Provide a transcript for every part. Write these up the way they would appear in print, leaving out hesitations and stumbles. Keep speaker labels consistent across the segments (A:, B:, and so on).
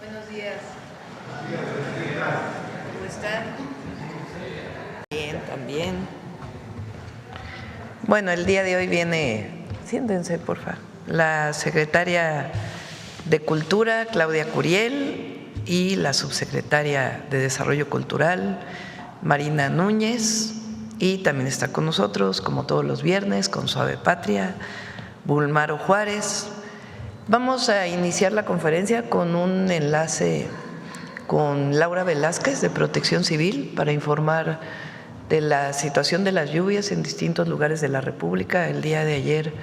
A: Buenos días. ¿Cómo están? Bien, también. Bueno, el día de hoy viene, siéntense por favor, la secretaria de Cultura, Claudia Curiel, y la subsecretaria de Desarrollo Cultural, Marina Núñez, y también está con nosotros, como todos los viernes, con Suave Patria, Bulmaro Juárez. Vamos a iniciar la conferencia con un enlace con Laura Velázquez de Protección Civil para informar de la situación de las lluvias en distintos lugares de la República. El día de ayer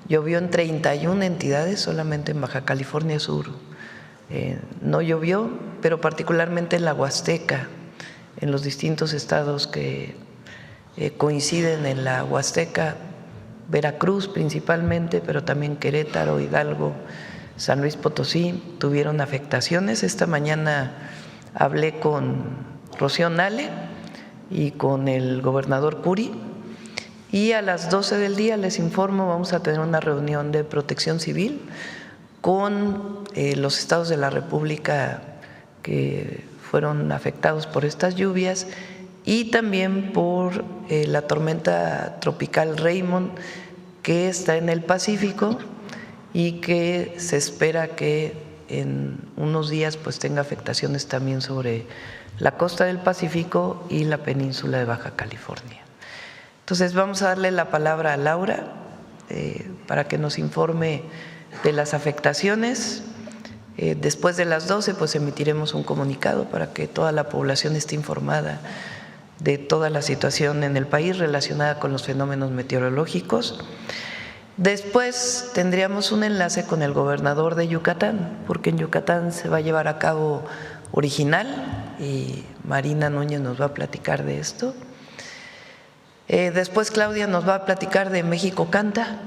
A: llovió en 31 entidades, solamente en Baja California Sur no llovió, pero particularmente en la Huasteca, en los distintos estados que coinciden en la Huasteca, Veracruz principalmente, pero también Querétaro, Hidalgo, San Luis Potosí tuvieron afectaciones. Esta mañana hablé con Rocío Nale y con el gobernador Curi, y a las 12 del día les informo, vamos a tener una reunión de Protección Civil con los estados de la República que fueron afectados por estas lluvias y también por la tormenta tropical Raymond, que está en el Pacífico y que se espera que en unos días pues tenga afectaciones también sobre la costa del Pacífico y la península de Baja California. Entonces vamos a darle la palabra a Laura para que nos informe de las afectaciones. Después de las 12 pues emitiremos un comunicado para que toda la población esté informada de toda la situación en el país relacionada con los fenómenos meteorológicos. Después tendríamos un enlace con el gobernador de Yucatán, porque en Yucatán se va a llevar a cabo Original y Marina Núñez nos va a platicar de esto. Después Claudia nos va a platicar de México Canta,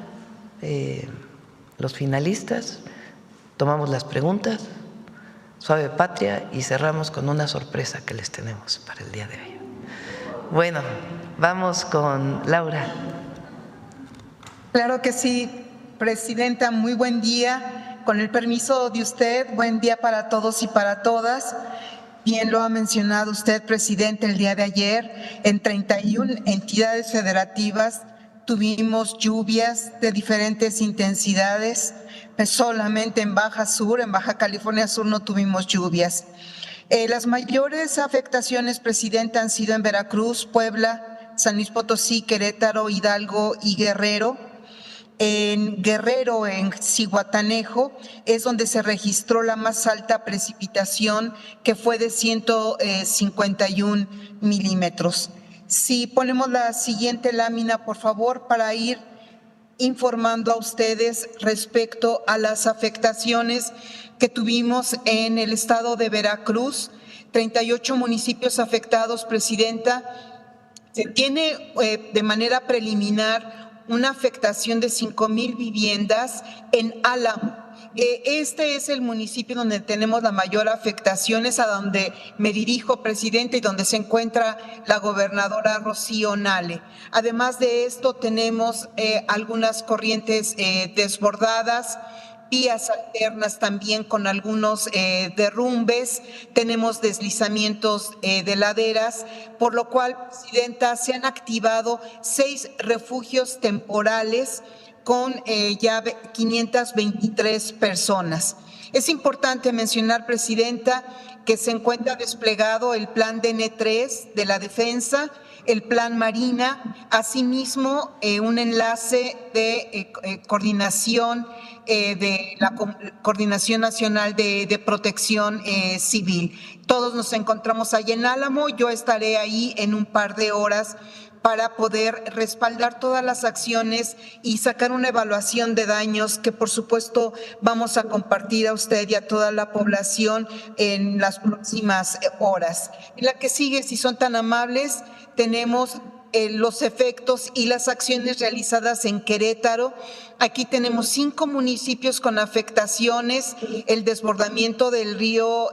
A: los finalistas, tomamos las preguntas, Suave Patria y cerramos con una sorpresa que les tenemos para el día de hoy. Bueno, vamos con Laura.
B: Claro que sí, Presidenta, muy buen día. Con el permiso de usted, buen día para todos y para todas. Bien lo ha mencionado usted, Presidente, el día de ayer, en 31 entidades federativas tuvimos lluvias de diferentes intensidades. Solamente en Baja Sur, en Baja California Sur, no tuvimos lluvias. Las mayores afectaciones, Presidenta, han sido en Veracruz, Puebla, San Luis Potosí, Querétaro, Hidalgo y Guerrero. En Guerrero, en Zihuatanejo, es donde se registró la más alta precipitación, que fue de 151 milímetros. Si ponemos la siguiente lámina, por favor, para ir informando a ustedes respecto a las afectaciones que tuvimos en el estado de Veracruz, 38 municipios afectados, Presidenta. Se tiene de manera preliminar una afectación de 5,000 viviendas en Álamo. Este es el municipio donde tenemos la mayor afectación, es a donde me dirijo, Presidente, y donde se encuentra la gobernadora Rocío Nale. Además de esto, tenemos algunas corrientes desbordadas, vías alternas también con algunos derrumbes, tenemos deslizamientos de laderas, por lo cual, Presidenta, se han activado 6 refugios temporales con ya 523 personas. Es importante mencionar, Presidenta, que se encuentra desplegado el plan DN3 de la defensa, el plan Marina, asimismo un enlace de coordinación de la Coordinación Nacional de Protección Civil. Todos nos encontramos ahí en Álamo, yo estaré ahí en un par de horas para poder respaldar todas las acciones y sacar una evaluación de daños que por supuesto vamos a compartir a usted y a toda la población en las próximas horas. En la que sigue, si son tan amables, tenemos los efectos y las acciones realizadas en Querétaro. Aquí tenemos 5 municipios con afectaciones, el desbordamiento del río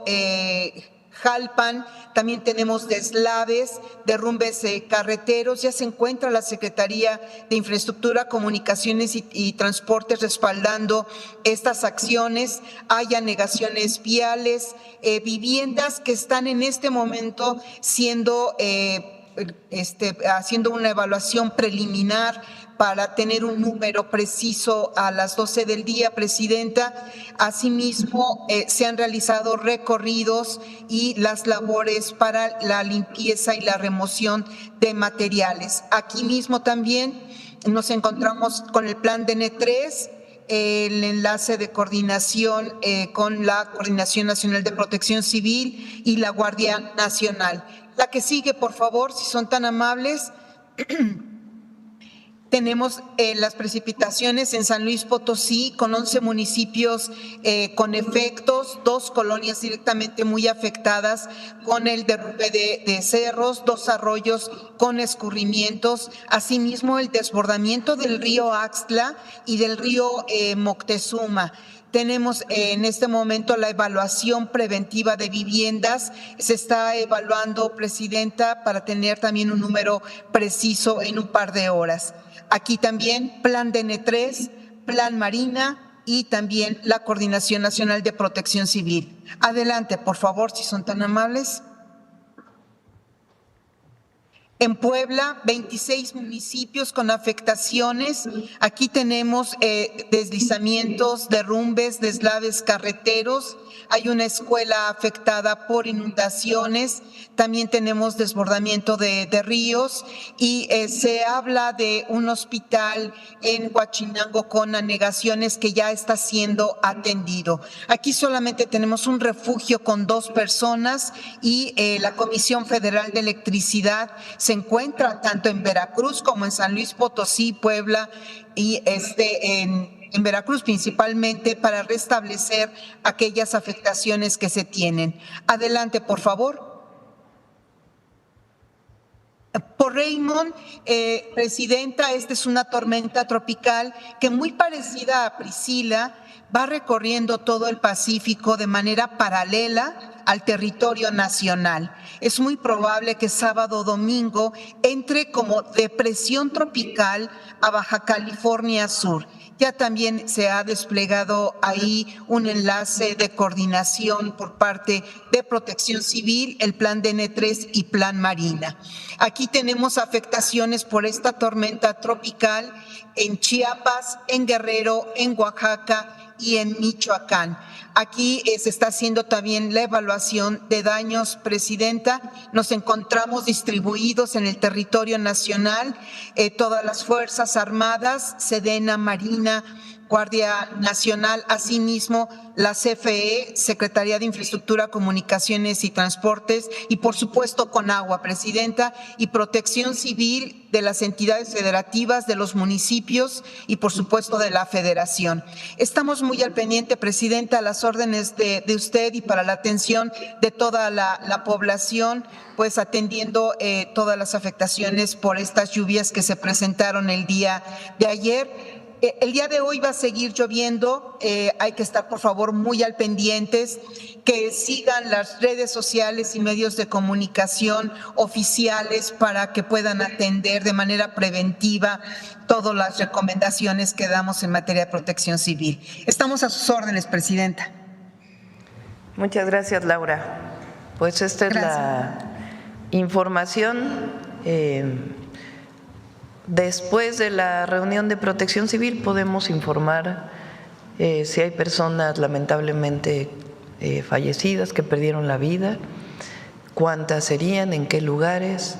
B: Jalpan, también tenemos deslaves, derrumbes carreteros. Ya se encuentra la Secretaría de Infraestructura, Comunicaciones y Transportes respaldando estas acciones. Hay anegaciones viales, viviendas que están en este momento siendo haciendo una evaluación preliminar para tener un número preciso a las 12 del día, Presidenta. Asimismo, se han realizado recorridos y las labores para la limpieza y la remoción de materiales. Aquí mismo también nos encontramos con el plan DN3, el enlace de coordinación con la Coordinación Nacional de Protección Civil y la Guardia Nacional. La que sigue, por favor, si son tan amables. Tenemos las precipitaciones en San Luis Potosí con 11 municipios con efectos, 2 colonias directamente muy afectadas con el derrumbe de cerros, 2 arroyos con escurrimientos, asimismo el desbordamiento del río Axtla y del río Moctezuma. Tenemos en este momento la evaluación preventiva de viviendas. Se está evaluando, Presidenta, para tener también un número preciso en un par de horas. Aquí también plan DN3, plan Marina y también la Coordinación Nacional de Protección Civil. Adelante, por favor, si son tan amables. En Puebla, 26 municipios con afectaciones. Aquí tenemos deslizamientos, derrumbes, deslaves carreteros. Hay una escuela afectada por inundaciones. También tenemos desbordamiento de ríos y se habla de un hospital en Huachinango con anegaciones que ya está siendo atendido. Aquí solamente tenemos un refugio con 2 personas y la Comisión Federal de Electricidad se encuentra tanto en Veracruz como en San Luis Potosí, Puebla y en Veracruz principalmente para restablecer aquellas afectaciones que se tienen. Adelante, por favor. Por Raymond, Presidenta, esta es una tormenta tropical que muy parecida a Priscila va recorriendo todo el Pacífico de manera paralela al territorio nacional. Es muy probable que sábado o domingo entre como depresión tropical a Baja California Sur. Ya también se ha desplegado ahí un enlace de coordinación por parte de Protección Civil, el plan DN3 y plan Marina. Aquí tenemos afectaciones por esta tormenta tropical en Chiapas, en Guerrero, en Oaxaca y en Michoacán. Aquí se está haciendo también la evaluación de daños, Presidenta. Nos encontramos distribuidos en el territorio nacional, todas las Fuerzas Armadas, Sedena, Marina, Guardia Nacional, asimismo la CFE, Secretaría de Infraestructura, Comunicaciones y Transportes y por supuesto Conagua, Presidenta, y Protección Civil de las entidades federativas, de los municipios y por supuesto de la Federación. Estamos muy al pendiente, Presidenta, a las órdenes de usted y para la atención de toda la población, pues atendiendo todas las afectaciones por estas lluvias que se presentaron el día de ayer. El día de hoy va a seguir lloviendo, hay que estar por favor muy al pendientes, que sigan las redes sociales y medios de comunicación oficiales para que puedan atender de manera preventiva todas las recomendaciones que damos en materia de protección civil. Estamos a sus órdenes, Presidenta.
A: Muchas gracias, Laura. Pues esta es la información. Después de la reunión de Protección Civil podemos informar si hay personas lamentablemente fallecidas que perdieron la vida, cuántas serían, en qué lugares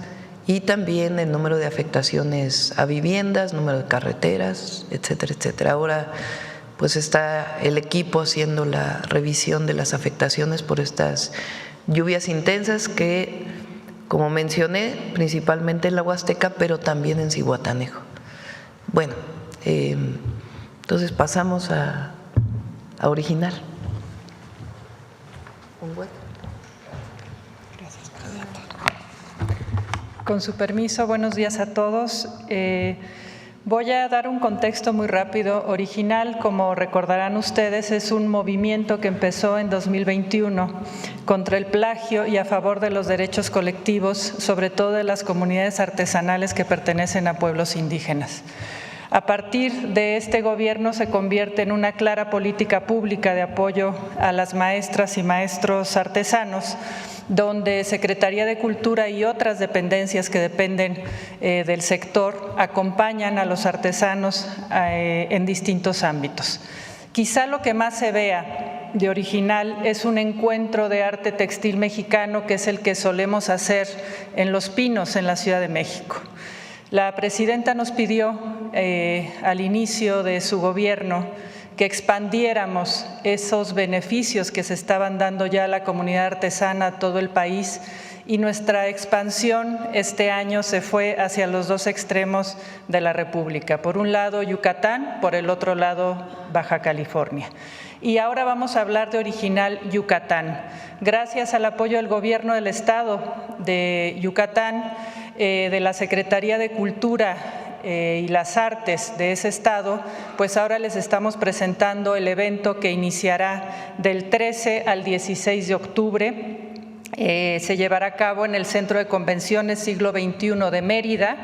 A: y también el número de afectaciones a viviendas, número de carreteras, etcétera, etcétera. Ahora pues está el equipo haciendo la revisión de las afectaciones por estas lluvias intensas que, como mencioné, principalmente en la Huasteca, pero también en Zihuatanejo. Bueno, entonces pasamos a originar.
C: Gracias, Presidenta. Con su permiso, buenos días a todos. Voy a dar un contexto muy rápido. Original, como recordarán ustedes, es un movimiento que empezó en 2021 contra el plagio y a favor de los derechos colectivos, sobre todo de las comunidades artesanales que pertenecen a pueblos indígenas. A partir de este gobierno se convierte en una clara política pública de apoyo a las maestras y maestros artesanos, donde Secretaría de Cultura y otras dependencias que dependen del sector acompañan a los artesanos en distintos ámbitos. Quizá lo que más se vea de Original es un encuentro de arte textil mexicano, que es el que solemos hacer en Los Pinos, en la Ciudad de México. La presidenta nos pidió al inicio de su gobierno que expandiéramos esos beneficios que se estaban dando ya a la comunidad artesana a todo el país, y nuestra expansión este año se fue hacia los dos extremos de la República. Por un lado Yucatán, por el otro lado Baja California. Y ahora vamos a hablar de Original Yucatán. Gracias al apoyo del Gobierno del Estado de Yucatán, de la Secretaría de Cultura y las Artes de ese estado, pues ahora les estamos presentando el evento que iniciará del 13 al 16 de octubre. Se llevará a cabo en el Centro de Convenciones Siglo XXI de Mérida,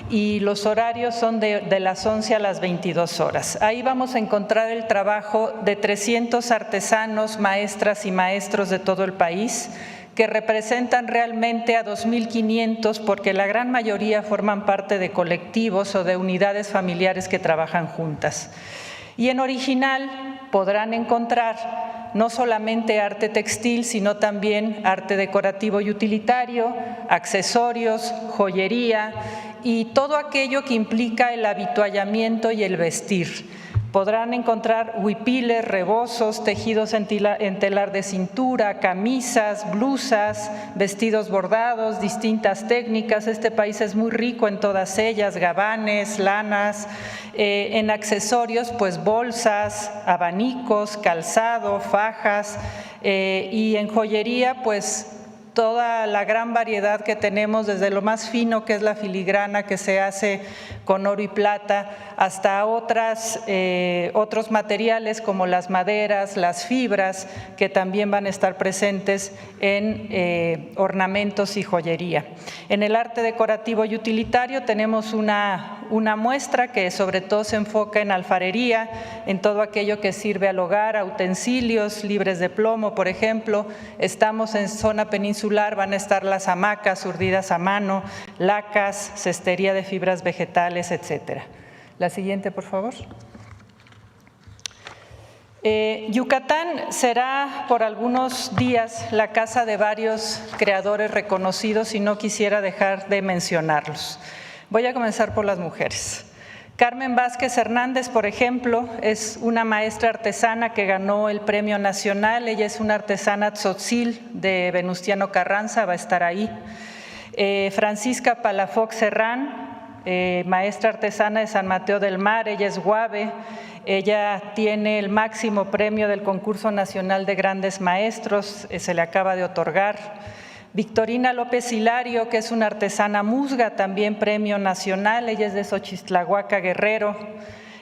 C: y los horarios son de las 11 a las 22 horas. Ahí vamos a encontrar el trabajo de 300 artesanos, maestras y maestros de todo el país, que representan realmente a 2.500, porque la gran mayoría forman parte de colectivos o de unidades familiares que trabajan juntas. Y en Original podrán encontrar no solamente arte textil, sino también arte decorativo y utilitario, accesorios, joyería y todo aquello que implica el avituallamiento y el vestir. Podrán encontrar huipiles, rebozos, tejidos en telar de cintura, camisas, blusas, vestidos bordados, distintas técnicas. Este país es muy rico en todas ellas, gabanes, lanas. En accesorios, pues bolsas, abanicos, calzado, fajas, y en joyería, pues toda la gran variedad que tenemos, desde lo más fino, que es la filigrana que se hace con oro y plata, hasta otros materiales como las maderas, las fibras, que también van a estar presentes en ornamentos y joyería. En el arte decorativo y utilitario tenemos una muestra que sobre todo se enfoca en alfarería, en todo aquello que sirve al hogar, a utensilios libres de plomo, por ejemplo. Estamos en zona peninsular, van a estar las hamacas urdidas a mano, lacas, cestería de fibras vegetales, etcétera. La siguiente, por favor. Yucatán será por algunos días la casa de varios creadores reconocidos y no quisiera dejar de mencionarlos. Voy a comenzar por las mujeres. Carmen Vázquez Hernández, por ejemplo, es una maestra artesana que ganó el Premio Nacional. Ella es una artesana tzotzil de Venustiano Carranza, va a estar ahí. Francisca Palafox Serrán, maestra artesana de San Mateo del Mar, ella es guave. Ella tiene el máximo premio del Concurso Nacional de Grandes Maestros, se le acaba de otorgar. Victorina López Hilario, que es una artesana musga, también premio nacional, ella es de Xochistlahuaca, Guerrero.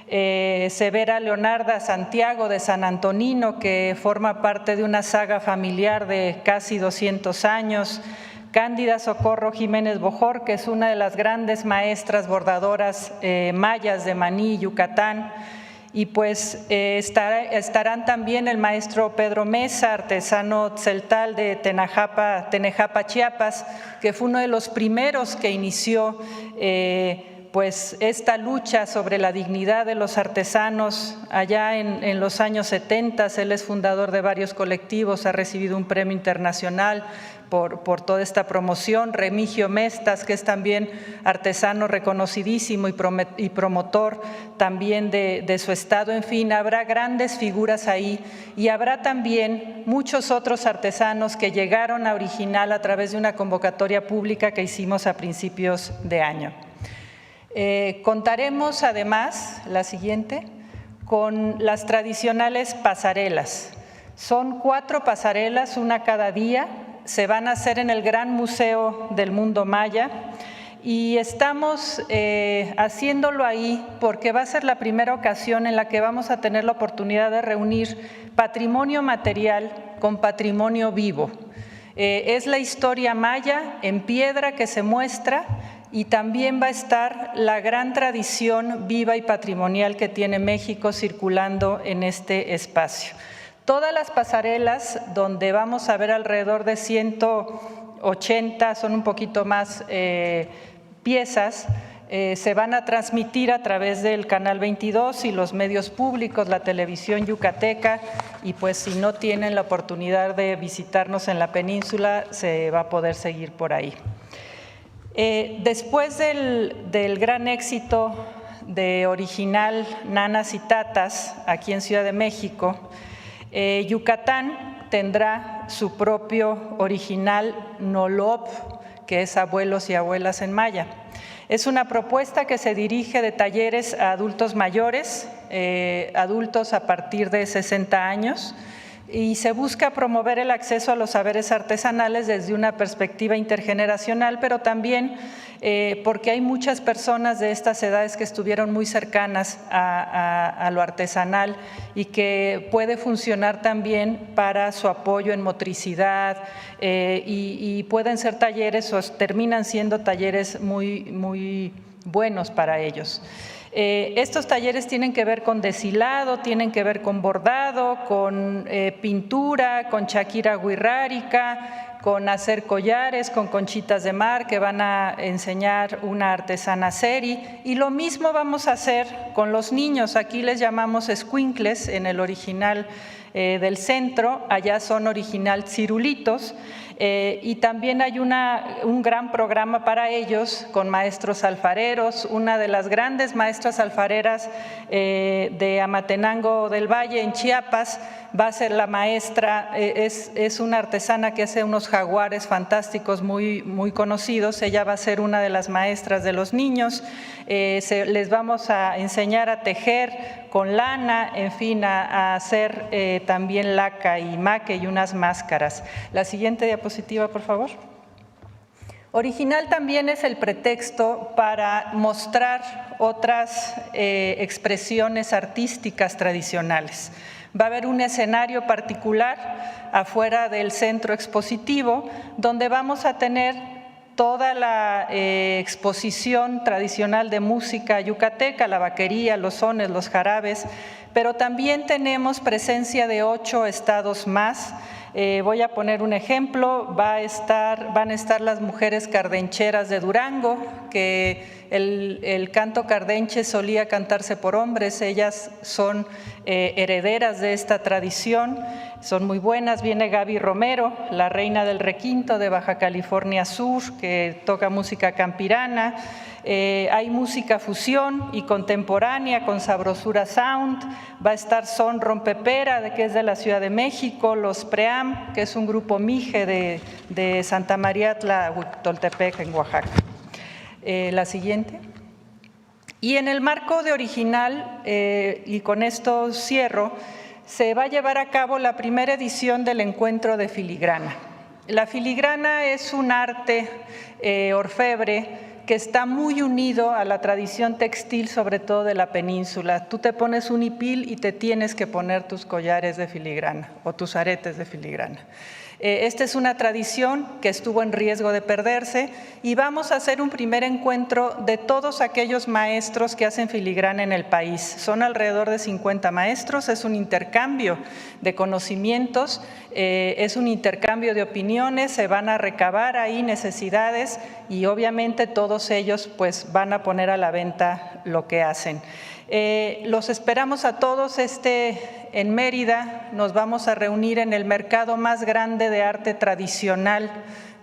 C: Severa Leonarda Santiago de San Antonino, que forma parte de una saga familiar de casi 200 años. Cándida Socorro Jiménez Bojor, que es una de las grandes maestras bordadoras mayas de Maní, Yucatán. Y pues estarán también el maestro Pedro Mesa, artesano tzeltal de Tenejapa, Chiapas, que fue uno de los primeros que inició pues esta lucha sobre la dignidad de los artesanos allá en los años 70. Él es fundador de varios colectivos, ha recibido un premio internacional por toda esta promoción. Remigio Mestas, que es también artesano reconocidísimo y promotor también de su estado. En fin, habrá grandes figuras ahí y habrá también muchos otros artesanos que llegaron a Original a través de una convocatoria pública que hicimos a principios de año. Contaremos además, la siguiente, con las tradicionales pasarelas. Son 4 pasarelas, una cada día. Se van a hacer en el Gran Museo del Mundo Maya Y estamos haciéndolo ahí porque va a ser la primera ocasión en la que vamos a tener la oportunidad de reunir patrimonio material con patrimonio vivo. Es la historia maya en piedra que se muestra y también va a estar la gran tradición viva y patrimonial que tiene México circulando en este espacio. Todas las pasarelas, donde vamos a ver alrededor de 180, son un poquito más piezas, se van a transmitir a través del Canal 22 y los medios públicos, la televisión yucateca, y pues si no tienen la oportunidad de visitarnos en la península, se va a poder seguir por ahí. Después del gran éxito de Original Nanas y Tatas aquí en Ciudad de México, Yucatán tendrá su propio Original Nolop, que es Abuelos y Abuelas en maya. Es una propuesta que se dirige de talleres a adultos mayores, adultos a partir de 60 años, y se busca promover el acceso a los saberes artesanales desde una perspectiva intergeneracional, pero también porque hay muchas personas de estas edades que estuvieron muy cercanas a lo artesanal y que puede funcionar también para su apoyo en motricidad y pueden ser talleres o terminan siendo talleres muy buenos para ellos. Estos talleres tienen que ver con deshilado, tienen que ver con bordado, con pintura, con chaquira huirrárica, con hacer collares, con conchitas de mar, que van a enseñar una artesana seri, y lo mismo vamos a hacer con los niños. Aquí les llamamos escuincles en el original del centro, allá son original cirulitos. Y también hay un gran programa para ellos con maestros alfareros. Una de las grandes maestras alfareras de Amatenango del Valle en Chiapas va a ser la maestra, es una artesana que hace unos jaguares fantásticos muy conocidos. Ella va a ser una de las maestras de los niños. Les vamos a enseñar a tejer con lana, en fin, a hacer también laca y maque y unas máscaras. La siguiente diapositiva, por favor. Original también es el pretexto para mostrar otras expresiones artísticas tradicionales. Va a haber un escenario particular afuera del centro expositivo donde vamos a tener toda la exposición tradicional de música yucateca, la vaquería, los sones, los jarabes, pero también tenemos presencia de 8 estados más. Voy a poner un ejemplo, van a estar las mujeres cardencheras de Durango, que el canto cardenche solía cantarse por hombres, ellas son herederas de esta tradición, son muy buenas. Viene Gaby Romero, la reina del requinto de Baja California Sur, que toca música campirana. Hay música fusión y contemporánea con Sabrosura Sound. Va a estar Son Rompepera, que es de la Ciudad de México, Los Pream, que es un grupo mije de Santa María Tlahuitoltepec en Oaxaca. La siguiente. Y en el marco de Original, y con esto cierro, se va a llevar a cabo la primera edición del Encuentro de Filigrana. La filigrana es un arte orfebre que está muy unido a la tradición textil, sobre todo de la península. Tú te pones un hipil y te tienes que poner tus collares de filigrana o tus aretes de filigrana. Esta es una tradición que estuvo en riesgo de perderse y vamos a hacer un primer encuentro de todos aquellos maestros que hacen filigrana en el país. Son alrededor de 50 maestros, es un intercambio de conocimientos, es un intercambio de opiniones, se van a recabar ahí necesidades y obviamente todos ellos pues van a poner a la venta lo que hacen. Los esperamos a todos en Mérida. Nos vamos a reunir en el mercado más grande de arte tradicional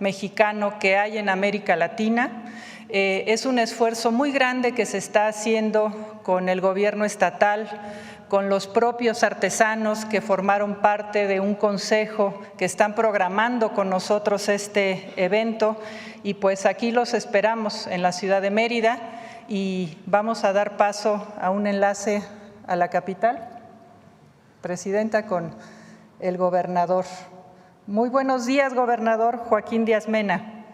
C: mexicano que hay en América Latina. Es un esfuerzo muy grande que se está haciendo con el gobierno estatal, con los propios artesanos que formaron parte de un consejo que están programando con nosotros este evento, y pues aquí los esperamos en la ciudad de Mérida. Y vamos a dar paso a un enlace a la capital. Presidenta, con el gobernador. Muy buenos días, gobernador Joaquín Díaz Mena.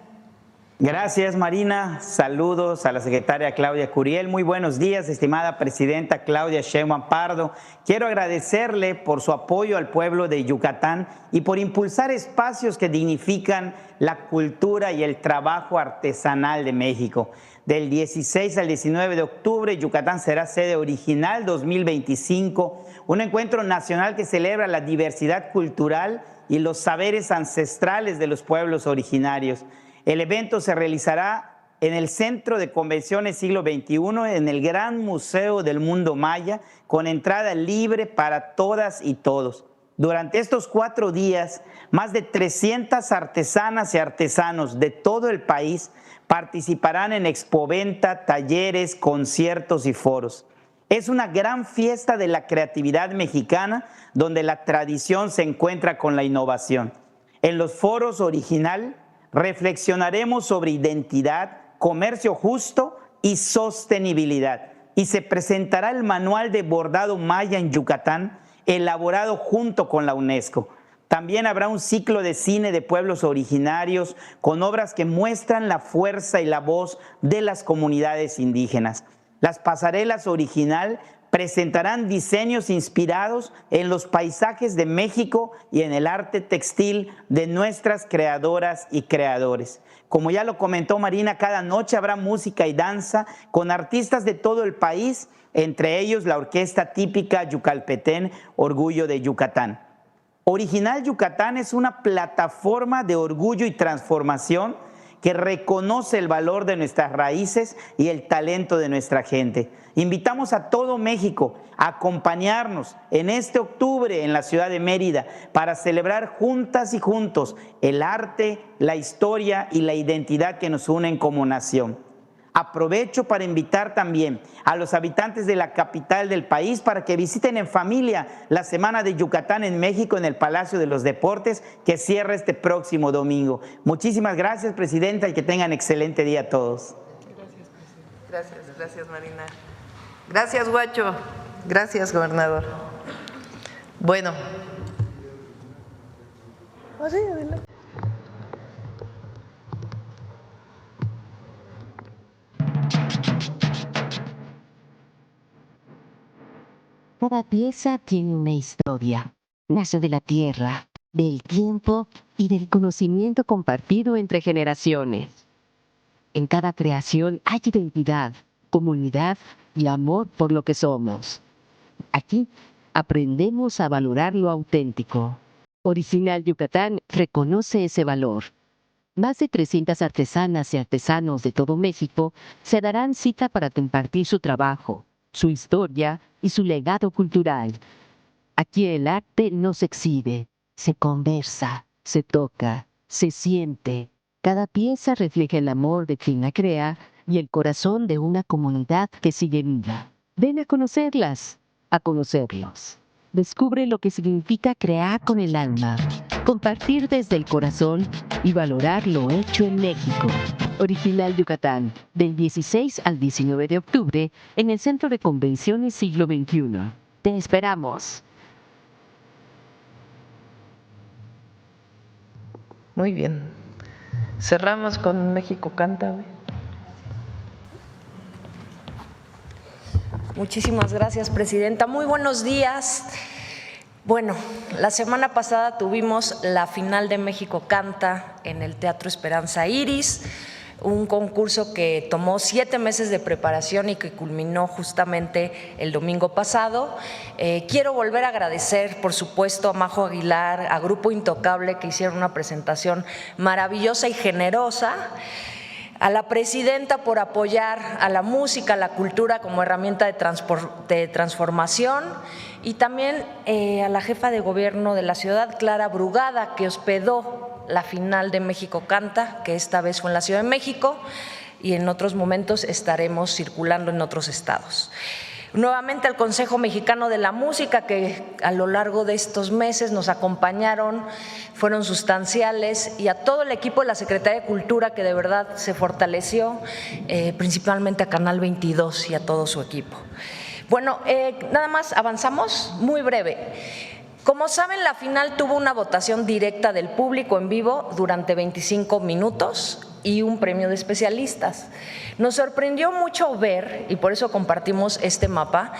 D: Gracias, Marina. Saludos a la secretaria Claudia Curiel. Muy buenos días, estimada presidenta Claudia Sheinbaum Pardo. Quiero agradecerle por su apoyo al pueblo de Yucatán y por impulsar espacios que dignifican la cultura y el trabajo artesanal de México. Del 16 al 19 de octubre, Yucatán será sede original 2025, un encuentro nacional que celebra la diversidad cultural y los saberes ancestrales de los pueblos originarios. El evento se realizará en el Centro de Convenciones Siglo XXI, en el Gran Museo del Mundo Maya, con entrada libre para todas y todos. Durante estos 4 días, más de 300 artesanas y artesanos de todo el país participarán en expoventa, talleres, conciertos y foros. Es una gran fiesta de la creatividad mexicana, donde la tradición se encuentra con la innovación. En los foros original, reflexionaremos sobre identidad, comercio justo y sostenibilidad. Y se presentará el Manual de Bordado Maya en Yucatán, elaborado junto con la UNESCO. También habrá un ciclo de cine de pueblos originarios con obras que muestran la fuerza y la voz de las comunidades indígenas. Las pasarelas original presentarán diseños inspirados en los paisajes de México y en el arte textil de nuestras creadoras y creadores. Como ya lo comentó Marina, cada noche habrá música y danza con artistas de todo el país, entre ellos la orquesta típica yucalpetén Orgullo de Yucatán. Original Yucatán es una plataforma de orgullo y transformación que reconoce el valor de nuestras raíces y el talento de nuestra gente. Invitamos a todo México a acompañarnos en este octubre en la ciudad de Mérida para celebrar juntas y juntos el arte, la historia y la identidad que nos unen como nación. Aprovecho para invitar también a los habitantes de la capital del país para que visiten en familia la Semana de Yucatán en México en el Palacio de los Deportes, que cierra este próximo domingo. Muchísimas gracias, presidenta, y que tengan excelente día todos.
A: Gracias, Marina. Gracias, Guacho. Gracias, gobernador. Bueno. Sí, adelante.
E: Cada pieza tiene una historia. Nace de la tierra, del tiempo y del conocimiento compartido entre generaciones. En cada creación hay identidad, comunidad y amor por lo que somos. Aquí aprendemos a valorar lo auténtico. Original Yucatán reconoce ese valor. Más de 300 artesanas y artesanos de todo México se darán cita para compartir su trabajo, su historia y su legado cultural. Aquí el arte no se exhibe, se conversa, se toca, se siente. Cada pieza refleja el amor de quien la crea y el corazón de una comunidad que sigue viva. Ven a conocerlas, a conocerlos. Descubre lo que significa crear con el alma, compartir desde el corazón y valorar lo hecho en México. Original Yucatán, del 16 al 19 de octubre, en el Centro de Convenciones Siglo XXI. Te esperamos.
A: Muy bien. Cerramos con México Canta.
F: Muchísimas gracias, presidenta. Muy buenos días. Bueno, la semana pasada tuvimos la final de México Canta en el Teatro Esperanza Iris, un concurso que tomó 7 meses de preparación y que culminó justamente el domingo pasado. Quiero volver a agradecer, por supuesto, a Majo Aguilar, a Grupo Intocable, que hicieron una presentación maravillosa y generosa, a la presidenta por apoyar a la música, a la cultura como herramienta de transformación, y también a la jefa de gobierno de la ciudad, Clara Brugada, que hospedó la final de México Canta, que esta vez fue en la Ciudad de México y en otros momentos estaremos circulando en otros estados. Nuevamente al Consejo Mexicano de la Música, que a lo largo de estos meses nos acompañaron, fueron sustanciales, y a todo el equipo de la Secretaría de Cultura, que de verdad se fortaleció, principalmente a Canal 22 y a todo su equipo. Bueno, nada más avanzamos, muy breve. Como saben, la final tuvo una votación directa del público en vivo durante 25 minutos. y un premio de especialistas. Nos sorprendió mucho ver, y por eso compartimos este mapa,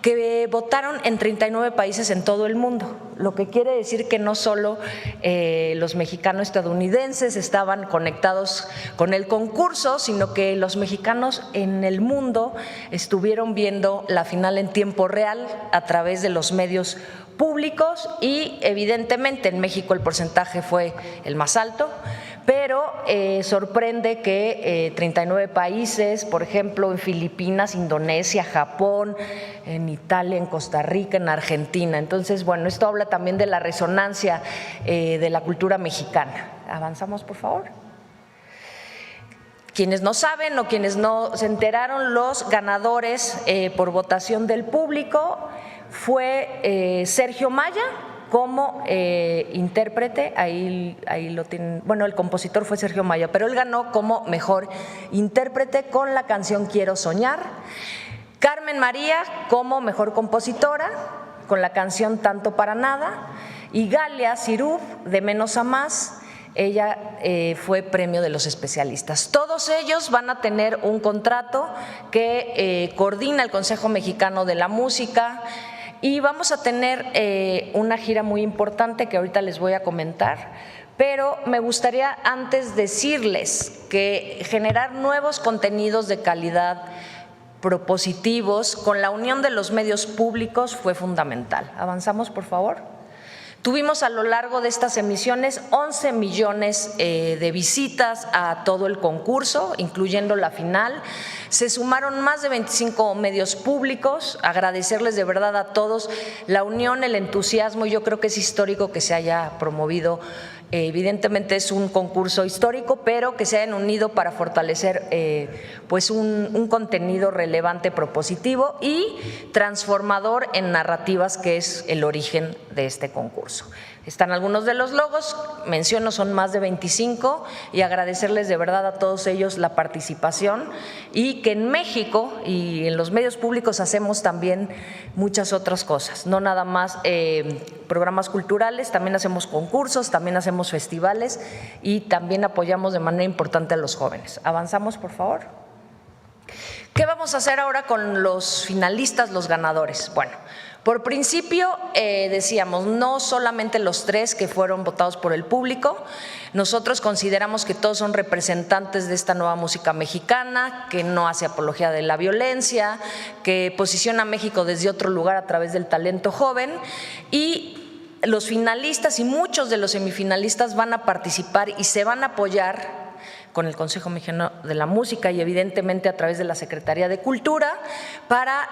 F: que votaron en 39 países en todo el mundo, lo que quiere decir que no solo los mexicano-estadounidenses estaban conectados con el concurso, sino que los mexicanos en el mundo estuvieron viendo la final en tiempo real a través de los medios públicos y evidentemente en México el porcentaje fue el más alto, pero sorprende que 39 países, por ejemplo, en Filipinas, Indonesia, Japón, en Italia, en Costa Rica, en Argentina. Entonces, bueno, esto habla también de la resonancia de la cultura mexicana. Avanzamos, por favor. Quienes no saben o quienes no se enteraron, los ganadores por votación del público fue Sergio Maya como intérprete, ahí lo tienen, bueno, el compositor fue Sergio Maya, pero él ganó como mejor intérprete con la canción Quiero Soñar. Carmen María como mejor compositora con la canción Tanto para Nada, y Galia Sirub de Menos a Más, ella fue premio de los especialistas. Todos ellos van a tener un contrato que coordina el Consejo Mexicano de la Música, y vamos a tener una gira muy importante que ahorita les voy a comentar, pero me gustaría antes decirles que generar nuevos contenidos de calidad propositivos con la unión de los medios públicos fue fundamental. Avanzamos, por favor. Tuvimos a lo largo de estas emisiones 11 millones de visitas a todo el concurso, incluyendo la final. Se sumaron más de 25 medios públicos. Agradecerles de verdad a todos la unión, el entusiasmo. Yo creo que es histórico que se haya promovido. Evidentemente es un concurso histórico, pero que se hayan unido para fortalecer pues un contenido relevante, propositivo y transformador en narrativas, que es el origen de este concurso. Están algunos de los logos, menciono, son más de 25, y agradecerles de verdad a todos ellos la participación, y que en México y en los medios públicos hacemos también muchas otras cosas, no nada más programas culturales, también hacemos concursos, también hacemos festivales y también apoyamos de manera importante a los jóvenes. Avanzamos, por favor. ¿Qué vamos a hacer ahora con los finalistas, los ganadores? Bueno, por principio decíamos, no solamente los 3 que fueron votados por el público, nosotros consideramos que todos son representantes de esta nueva música mexicana, que no hace apología de la violencia, que posiciona a México desde otro lugar a través del talento joven, y los finalistas y muchos de los semifinalistas van a participar y se van a apoyar con el Consejo Mexicano de la Música y evidentemente a través de la Secretaría de Cultura para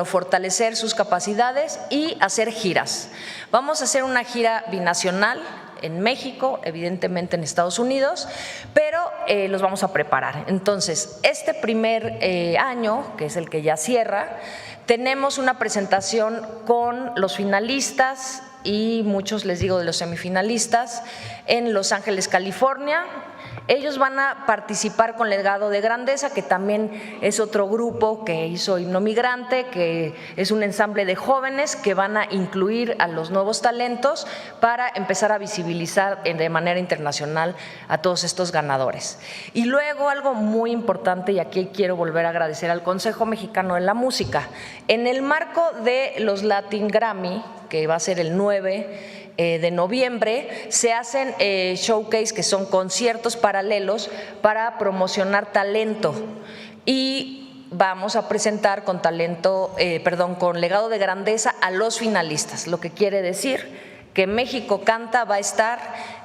F: fortalecer sus capacidades y hacer giras. Vamos a hacer una gira binacional en México, evidentemente en Estados Unidos, pero los vamos a preparar. Entonces, este primer año, que es el que ya cierra, tenemos una presentación con los finalistas y muchos, les digo, de los semifinalistas en Los Ángeles, California. Ellos van a participar con Legado de Grandeza, que también es otro grupo que hizo Himno Migrante, que es un ensamble de jóvenes que van a incluir a los nuevos talentos para empezar a visibilizar de manera internacional a todos estos ganadores. Y luego algo muy importante, y aquí quiero volver a agradecer al Consejo Mexicano de la Música, en el marco de los Latin Grammy, que va a ser el 9 de noviembre, se hacen showcase, que son conciertos paralelos para promocionar talento, y vamos a presentar con con Legado de Grandeza a los finalistas, lo que quiere decir que México Canta va a estar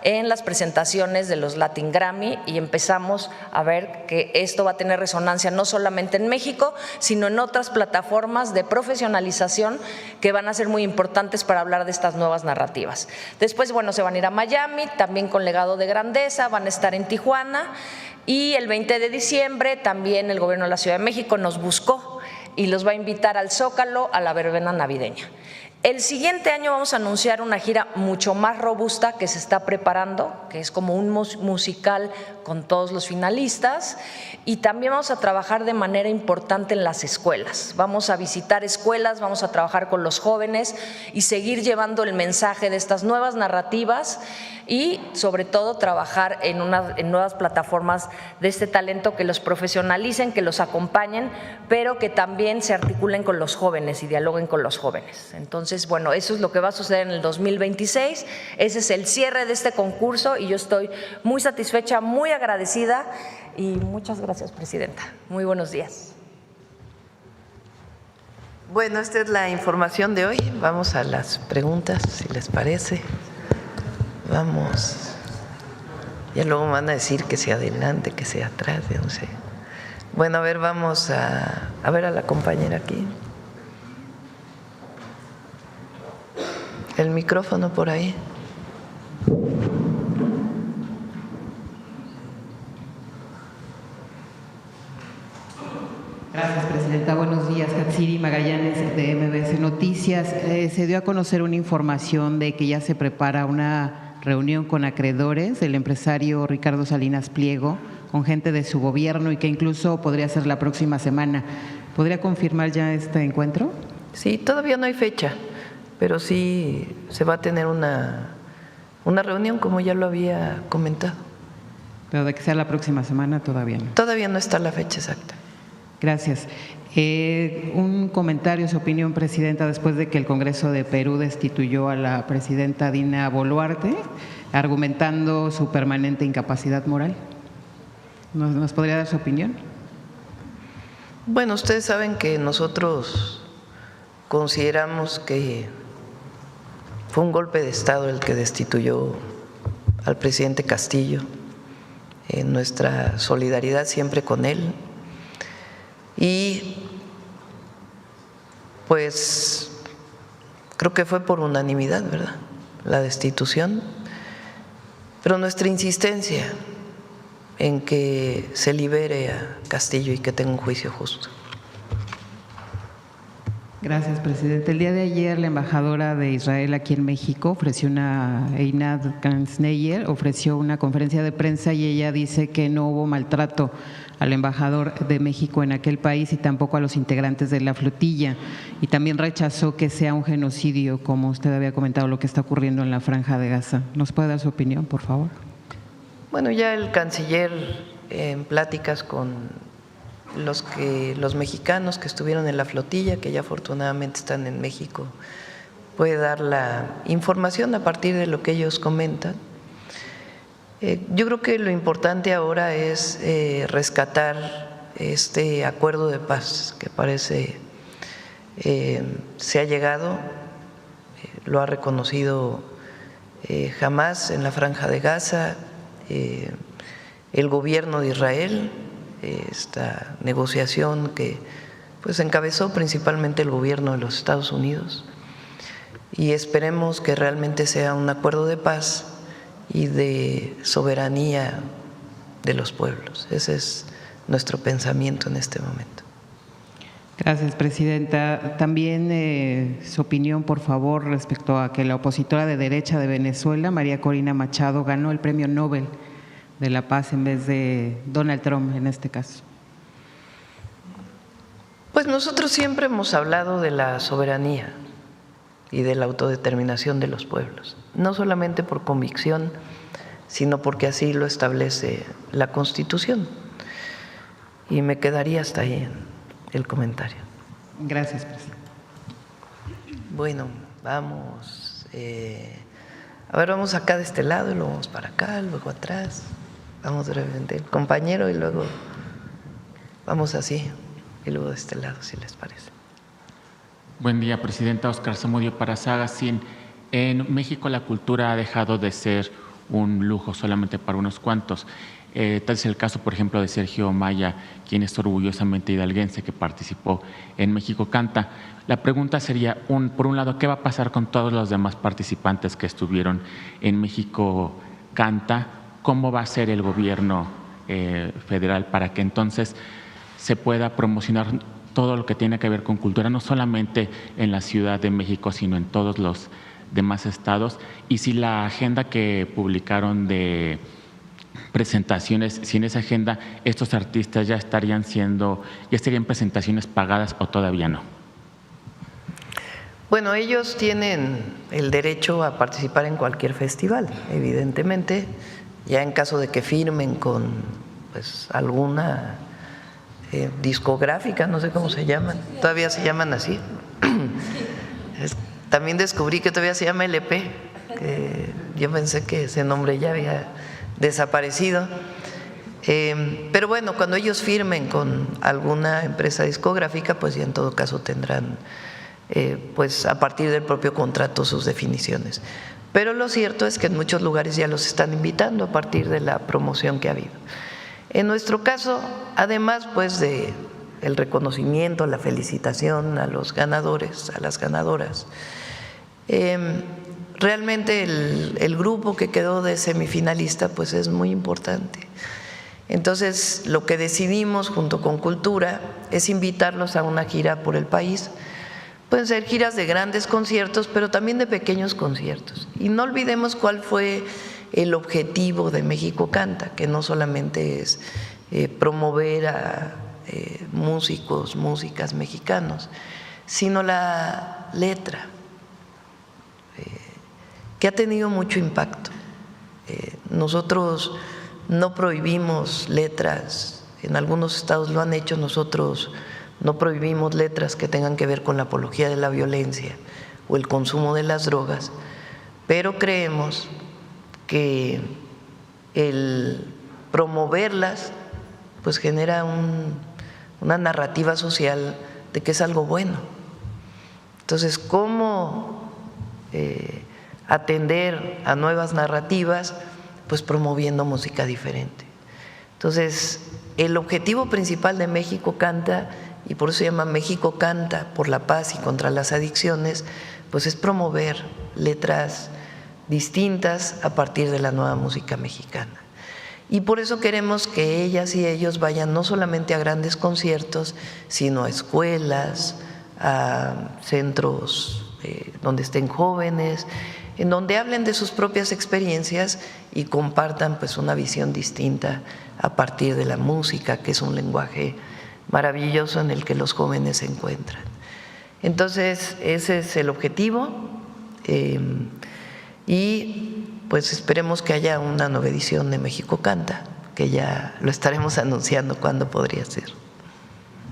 F: en las presentaciones de los Latin Grammy, y empezamos a ver que esto va a tener resonancia no solamente en México, sino en otras plataformas de profesionalización que van a ser muy importantes para hablar de estas nuevas narrativas. Después, se van a ir a Miami, también con Legado de Grandeza, van a estar en Tijuana, y el 20 de diciembre también el Gobierno de la Ciudad de México nos buscó y los va a invitar al Zócalo a la verbena navideña. El siguiente año vamos a anunciar una gira mucho más robusta que se está preparando, que es como un musical con todos los finalistas, y también vamos a trabajar de manera importante en las escuelas. Vamos a visitar escuelas, vamos a trabajar con los jóvenes y seguir llevando el mensaje de estas nuevas narrativas y sobre todo trabajar en nuevas plataformas de este talento que los profesionalicen, que los acompañen, pero que también se articulen con los jóvenes y dialoguen con los jóvenes. Entonces, bueno, eso es lo que va a suceder en el 2026. Ese es el cierre de este concurso y yo estoy muy satisfecha, muy agradecida y muchas gracias, presidenta. Muy buenos días.
A: Bueno, esta es la información de hoy. Vamos a las preguntas, si les parece. Vamos. Ya luego me van a decir que sea adelante, que sea atrás, yo no sé. Bueno, a ver, vamos a ver a la compañera aquí. El micrófono por ahí.
G: Gracias, presidenta. Buenos días. Hatsiri Magallanes, de MBS Noticias. Se dio a conocer una información de que ya se prepara una reunión con acreedores del empresario Ricardo Salinas Pliego, con gente de su gobierno y que incluso podría ser la próxima semana. ¿Podría confirmar ya este encuentro?
A: Sí, todavía no hay fecha, pero sí se va a tener una reunión, como ya lo había comentado.
G: Pero de que sea la próxima semana todavía no.
A: Todavía no está la fecha exacta.
G: Gracias. Un comentario, su opinión, presidenta, después de que el Congreso de Perú destituyó a la presidenta Dina Boluarte, argumentando su permanente incapacidad moral. ¿Nos podría dar su opinión?
A: Bueno, ustedes saben que nosotros consideramos que fue un golpe de Estado el que destituyó al presidente Castillo. Nuestra solidaridad siempre con él. Y pues creo que fue por unanimidad, ¿verdad?, la destitución, pero nuestra insistencia en que se libere a Castillo y que tenga un juicio justo.
G: Gracias, presidente. El día de ayer la embajadora de Israel aquí en México Einat Kanzneyer ofreció una conferencia de prensa y ella dice que no hubo maltrato al embajador de México en aquel país y tampoco a los integrantes de la flotilla, y también rechazó que sea un genocidio, como usted había comentado, lo que está ocurriendo en la Franja de Gaza. ¿Nos puede dar su opinión, por favor?
A: Bueno, ya el canciller, en pláticas con los mexicanos que estuvieron en la flotilla, que ya afortunadamente están en México, puede dar la información a partir de lo que ellos comentan. Yo creo que lo importante ahora es rescatar este acuerdo de paz que parece se ha llegado, lo ha reconocido Hamás en la Franja de Gaza, el gobierno de Israel, esta negociación que pues encabezó principalmente el gobierno de los Estados Unidos, y esperemos que realmente sea un acuerdo de paz y de soberanía de los pueblos. Ese es nuestro pensamiento en este momento.
G: Gracias, presidenta. También su opinión, por favor, respecto a que la opositora de derecha de Venezuela, María Corina Machado, ganó el Premio Nobel de la Paz en vez de Donald Trump en este caso.
A: Pues nosotros siempre hemos hablado de la soberanía y de la autodeterminación de los pueblos, no solamente por convicción, sino porque así lo establece la Constitución. Y me quedaría hasta ahí el comentario.
G: Gracias, presidente.
A: Bueno, vamos. A ver, vamos acá de este lado y luego vamos para acá, luego atrás. Vamos de repente el compañero y luego vamos así y luego de este lado, si les parece.
H: Buen día, presidenta. Oscar Zamudio para Sagacín. En México la cultura ha dejado de ser un lujo solamente para unos cuantos. Tal es el caso, por ejemplo, de Sergio Maya, quien es orgullosamente hidalguense, que participó en México Canta. La pregunta sería, por un lado, ¿qué va a pasar con todos los demás participantes que estuvieron en México Canta? ¿Cómo va a ser el gobierno federal para que entonces se pueda promocionar todo lo que tiene que ver con cultura, no solamente en la Ciudad de México, sino en todos los demás estados? Y si la agenda que publicaron de presentaciones, si en esa agenda estos artistas ya estarían presentaciones pagadas o todavía no.
A: Bueno, ellos tienen el derecho a participar en cualquier festival, evidentemente, ya en caso de que firmen con pues alguna discográfica, no sé cómo se llaman, todavía se llaman así. También descubrí que todavía se llama LP, que yo pensé que ese nombre ya había desaparecido. Pero bueno, cuando ellos firmen con alguna empresa discográfica, pues ya en todo caso tendrán pues a partir del propio contrato sus definiciones. Pero lo cierto es que en muchos lugares ya los están invitando a partir de la promoción que ha habido. En nuestro caso, además pues de el reconocimiento, la felicitación a los ganadores, a las ganadoras, realmente el grupo que quedó de semifinalista pues es muy importante. Entonces, lo que decidimos junto con Cultura es invitarlos a una gira por el país. Pueden ser giras de grandes conciertos, pero también de pequeños conciertos. Y no olvidemos cuál fue el objetivo de México Canta, que no solamente es promover a músicos, músicas mexicanos, sino la letra, que ha tenido mucho impacto. Nosotros no prohibimos letras, en algunos estados lo han hecho, nosotros no prohibimos letras que tengan que ver con la apología de la violencia o el consumo de las drogas, pero creemos que el promoverlas pues genera una narrativa social de que es algo bueno. Entonces, ¿cómo atender a nuevas narrativas? Pues promoviendo música diferente. Entonces, el objetivo principal de México Canta, y por eso se llama México Canta, por la paz y contra las adicciones, pues es promover letras distintas a partir de la nueva música mexicana. Y por eso queremos que ellas y ellos vayan no solamente a grandes conciertos, sino a escuelas, a centros donde estén jóvenes, en donde hablen de sus propias experiencias y compartan pues una visión distinta a partir de la música, que es un lenguaje maravilloso en el que los jóvenes se encuentran. Entonces, ese es el objetivo y pues esperemos que haya una nueva edición de México Canta, que ya lo estaremos anunciando cuándo podría ser.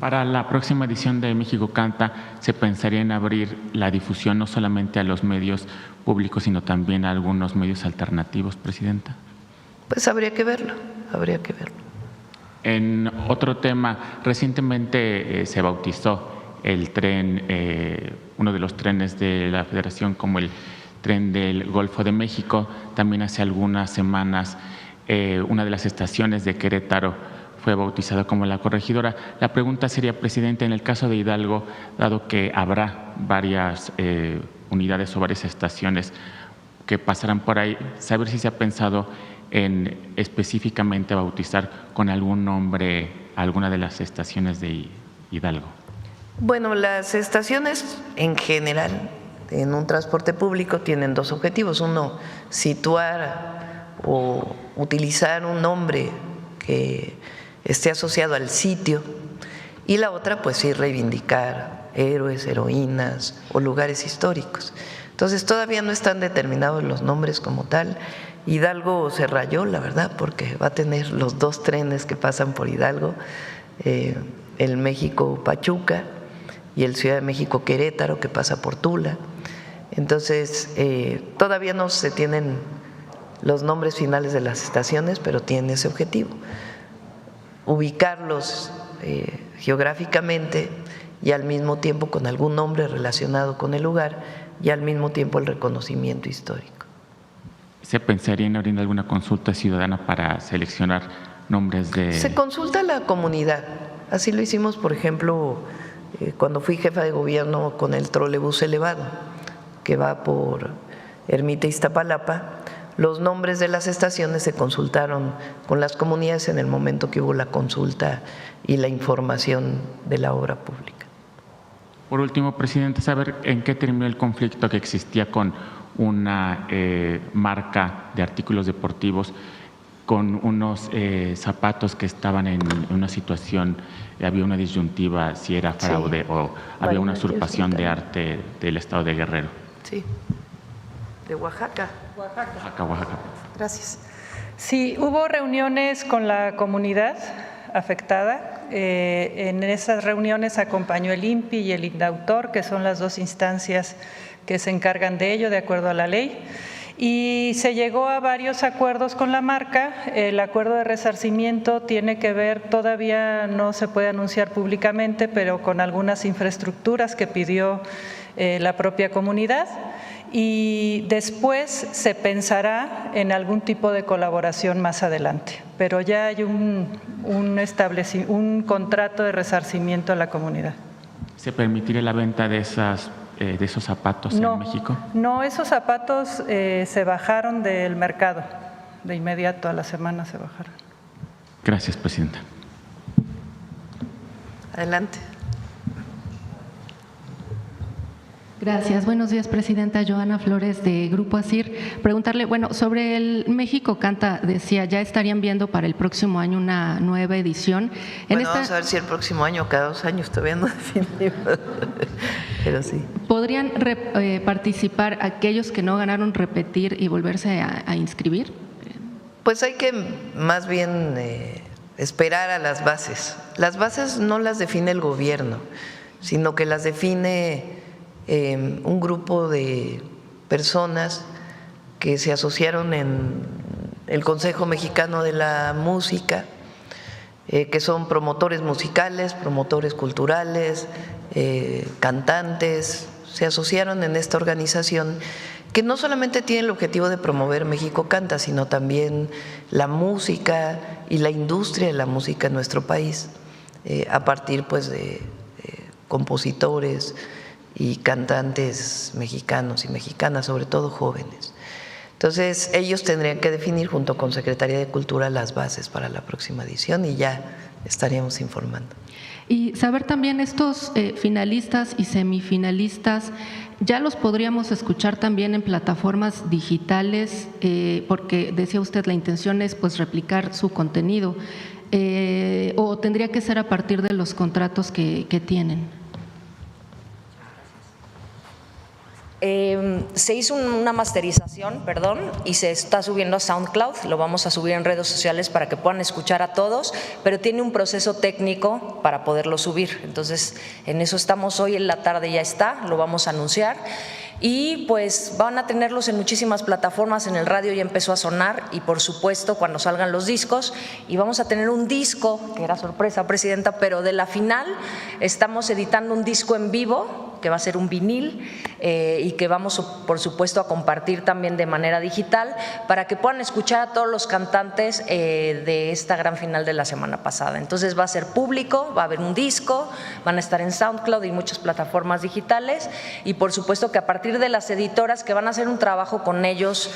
H: Para la próxima edición de México Canta, ¿se pensaría en abrir la difusión no solamente a los medios públicos, sino también a algunos medios alternativos, Presidenta?
A: Pues habría que verlo, habría que verlo.
H: En otro tema, recientemente se bautizó el tren, uno de los trenes de la Federación como el tren del Golfo de México. También hace algunas semanas una de las estaciones de Querétaro fue bautizada como La Corregidora. La pregunta sería, Presidente, en el caso de Hidalgo, dado que habrá varias unidades o varias estaciones que pasarán por ahí, saber si se ha pensado en específicamente bautizar con algún nombre alguna de las estaciones de Hidalgo.
A: Bueno, las estaciones en general en un transporte público tienen dos objetivos. Uno, situar o utilizar un nombre que esté asociado al sitio, y la otra pues sí reivindicar héroes, heroínas o lugares históricos. Entonces todavía no están determinados los nombres como tal. Hidalgo se rayó, la verdad, porque va a tener los dos trenes que pasan por Hidalgo, el México-Pachuca y el Ciudad de México-Querétaro, que pasa por Tula. Entonces todavía no se tienen los nombres finales de las estaciones, pero tiene ese objetivo: ubicarlos geográficamente y al mismo tiempo con algún nombre relacionado con el lugar y al mismo tiempo el reconocimiento histórico.
H: ¿Se pensaría en abrir alguna consulta ciudadana para seleccionar nombres de...?
A: Se consulta a la comunidad. Así lo hicimos, por ejemplo, cuando fui jefa de gobierno con el trolebús elevado, que va por Ermita Iztapalapa. Los nombres de las estaciones se consultaron con las comunidades en el momento que hubo la consulta y la información de la obra pública.
H: Por último, Presidente, saber en qué terminó el conflicto que existía con una marca de artículos deportivos con unos zapatos que estaban en una situación, había una disyuntiva si era fraude o había una usurpación de arte del estado de Guerrero.
A: Sí, de Oaxaca.
H: Oaxaca.
A: Gracias.
C: Sí, hubo reuniones con la comunidad afectada. En esas reuniones acompañó el INPI y el INDAUTOR, que son las dos instancias que se encargan de ello de acuerdo a la ley. Y se llegó a varios acuerdos con la marca. El acuerdo de resarcimiento tiene que ver, todavía no se puede anunciar públicamente, pero con algunas infraestructuras que pidió la propia comunidad. Y después se pensará en algún tipo de colaboración más adelante, pero ya hay un contrato de resarcimiento a la comunidad.
H: ¿Se permitiría la venta de esos zapatos en México?
C: No, esos zapatos se bajaron del mercado, de inmediato a la semana se bajaron.
H: Gracias, presidenta.
A: Adelante.
I: Gracias. Buenos días, presidenta. Joana Flores, de Grupo ASIR. Preguntarle, bueno, sobre el México Canta, decía, ya estarían viendo para el próximo año una nueva edición.
A: Vamos a ver si el próximo año o cada 2 años, todavía no definimos, pero sí.
I: ¿Podrían participar aquellos que no ganaron, repetir y volverse a inscribir?
A: Pues hay que más bien esperar a las bases. Las bases no las define el gobierno, sino que las define un grupo de personas que se asociaron en el Consejo Mexicano de la Música, que son promotores musicales, promotores culturales, cantantes, se asociaron en esta organización que no solamente tiene el objetivo de promover México Canta, sino también la música y la industria de la música en nuestro país, a partir pues de compositores y cantantes mexicanos y mexicanas, sobre todo jóvenes. Entonces, ellos tendrían que definir junto con Secretaría de Cultura las bases para la próxima edición y ya estaríamos informando.
I: Y saber también estos finalistas y semifinalistas, ¿ya los podríamos escuchar también en plataformas digitales? Porque decía usted, la intención es pues replicar su contenido, o tendría que ser a partir de los contratos que tienen.
F: Se hizo una masterización, y se está subiendo a SoundCloud, lo vamos a subir en redes sociales para que puedan escuchar a todos, pero tiene un proceso técnico para poderlo subir. Entonces, en eso estamos hoy en la tarde, ya está, lo vamos a anunciar. Y pues van a tenerlos en muchísimas plataformas, en el radio ya empezó a sonar y por supuesto cuando salgan los discos, y vamos a tener un disco, que era sorpresa, presidenta, pero de la final estamos editando un disco en vivo que va a ser un vinil y que vamos por supuesto a compartir también de manera digital para que puedan escuchar a todos los cantantes de esta gran final de la semana pasada. Entonces va a ser público, va a haber un disco, van a estar en SoundCloud y muchas plataformas digitales, y por supuesto que a partir de las editoras que van a hacer un trabajo con ellos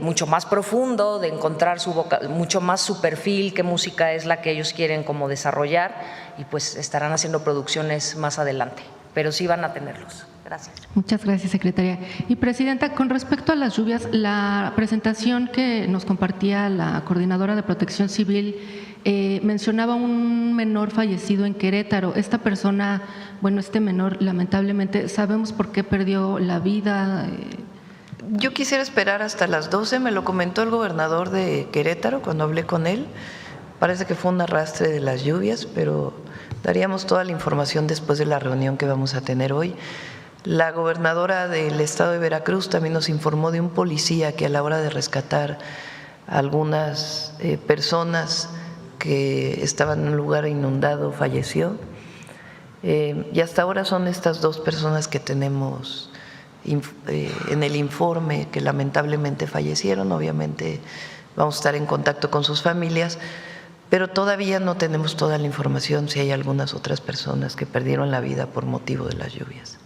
F: mucho más profundo, de encontrar mucho más su perfil, qué música es la que ellos quieren como desarrollar, y pues estarán haciendo producciones más adelante, pero sí van a tenerlos. Gracias.
I: Muchas gracias, secretaria. Y presidenta, con respecto a las lluvias, la presentación que nos compartía la coordinadora de Protección Civil mencionaba un menor fallecido en Querétaro. Esta persona, bueno, este menor, lamentablemente, ¿sabemos por qué perdió la vida?
A: Yo quisiera esperar hasta las 12, me lo comentó el gobernador de Querétaro cuando hablé con él. Parece que fue un arrastre de las lluvias, pero daríamos toda la información después de la reunión que vamos a tener hoy. La gobernadora del estado de Veracruz también nos informó de un policía que a la hora de rescatar a algunas personas que estaban en un lugar inundado falleció. Y hasta ahora son estas 2 personas que tenemos en el informe que lamentablemente fallecieron. Obviamente vamos a estar en contacto con sus familias, pero todavía no tenemos toda la información si hay algunas otras personas que perdieron la vida por motivo de las lluvias.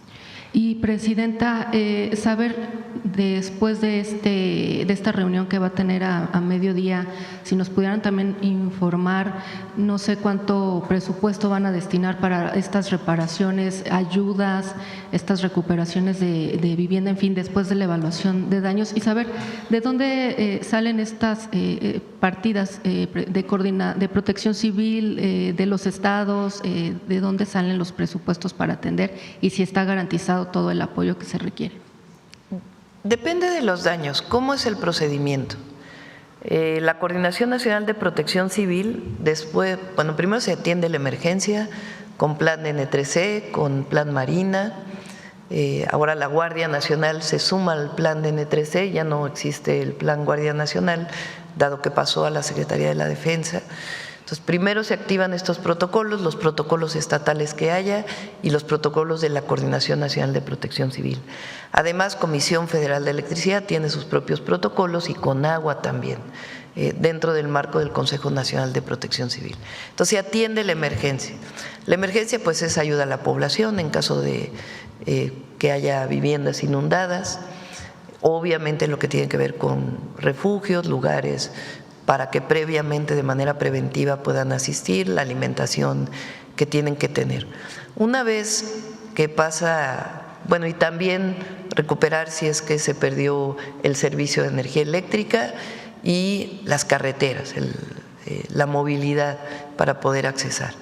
I: Y presidenta, saber después de esta reunión que va a tener a mediodía, si nos pudieran también informar, no sé cuánto presupuesto van a destinar para estas reparaciones, ayudas, estas recuperaciones de vivienda, en fin, después de la evaluación de daños, y saber de dónde salen estas partidas de protección civil de los estados, de dónde salen los presupuestos para atender y si está garantizado todo el apoyo que se requiere.
A: Depende de los daños. ¿Cómo es el procedimiento? La Coordinación Nacional de Protección Civil, después, bueno, primero se atiende la emergencia con plan N3C, con plan Marina. Ahora la Guardia Nacional se suma al plan de N3C, ya no existe el plan Guardia Nacional, dado que pasó a la Secretaría de la Defensa. Entonces, primero se activan estos protocolos, los protocolos estatales que haya y los protocolos de la Coordinación Nacional de Protección Civil. Además, Comisión Federal de Electricidad tiene sus propios protocolos y Conagua también, dentro del marco del Consejo Nacional de Protección Civil. Entonces, se atiende la emergencia. La emergencia, pues, es ayuda a la población en caso de que haya viviendas inundadas, obviamente lo que tiene que ver con refugios, lugares para que previamente, de manera preventiva, puedan asistir, la alimentación que tienen que tener. Una vez que pasa, bueno, y también recuperar si es que se perdió el servicio de energía eléctrica y las carreteras, la movilidad para poder accesar.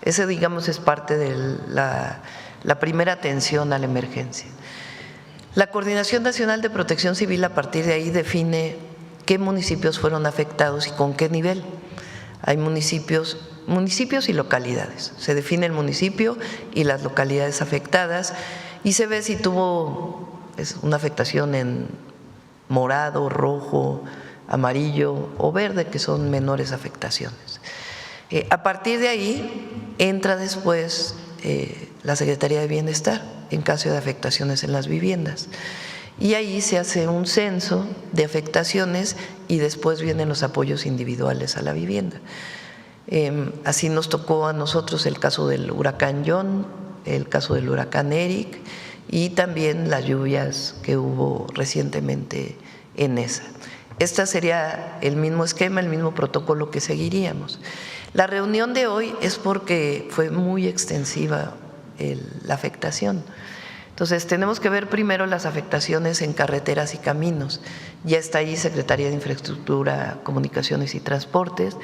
A: Ese, digamos, es parte de la primera atención a la emergencia. La Coordinación Nacional de Protección Civil, a partir de ahí, define qué municipios fueron afectados y con qué nivel. Hay municipios y localidades. Se define el municipio y las localidades afectadas y se ve si tuvo una afectación en morado, rojo, amarillo o verde, que son menores afectaciones. A partir de ahí entra después la Secretaría de Bienestar en caso de afectaciones en las viviendas. Y ahí se hace un censo de afectaciones y después vienen los apoyos individuales a la vivienda. Así nos tocó a nosotros el caso del huracán John, el caso del huracán Eric y también las lluvias que hubo recientemente en esa. Este sería el mismo esquema, el mismo protocolo que seguiríamos. La reunión de hoy es porque fue muy extensiva la afectación. Entonces, tenemos que ver primero las afectaciones en carreteras y caminos. Ya está ahí Secretaría de Infraestructura, Comunicaciones y Transportes,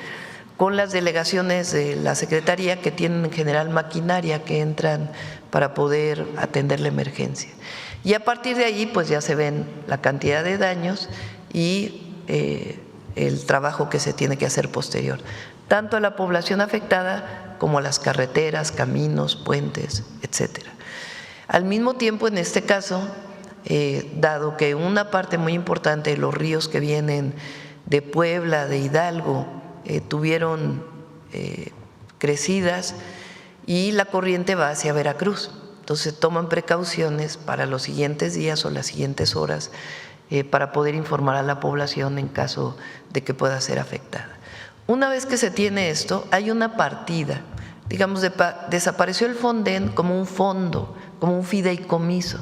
A: con las delegaciones de la Secretaría que tienen en general maquinaria que entran para poder atender la emergencia. Y a partir de ahí, pues ya se ven la cantidad de daños y el trabajo que se tiene que hacer posterior, tanto a la población afectada como a las carreteras, caminos, puentes, etcétera. Al mismo tiempo, en este caso, dado que una parte muy importante de los ríos que vienen de Puebla, de Hidalgo, tuvieron crecidas y la corriente va hacia Veracruz. Entonces, toman precauciones para los siguientes días o las siguientes horas para poder informar a la población en caso de que pueda ser afectada. Una vez que se tiene esto, hay una partida, digamos, desapareció el Fonden como un fondo, como un fideicomiso,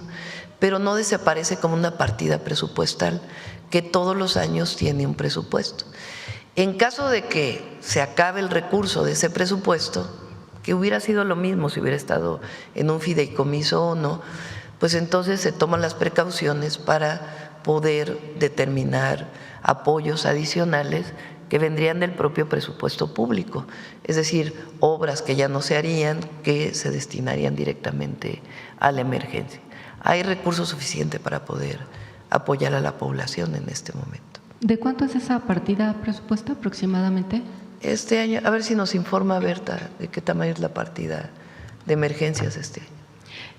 A: pero no desaparece como una partida presupuestal que todos los años tiene un presupuesto. En caso de que se acabe el recurso de ese presupuesto, que hubiera sido lo mismo si hubiera estado en un fideicomiso o no, pues entonces se toman las precauciones para poder determinar apoyos adicionales que vendrían del propio presupuesto público, es decir, obras que ya no se harían, que se destinarían directamente a la emergencia. Hay recursos suficientes para poder apoyar a la población en este momento.
I: ¿De cuánto es esa partida presupuesta aproximadamente?
A: Este año, a ver si nos informa Berta de qué tamaño es la partida de emergencias este año.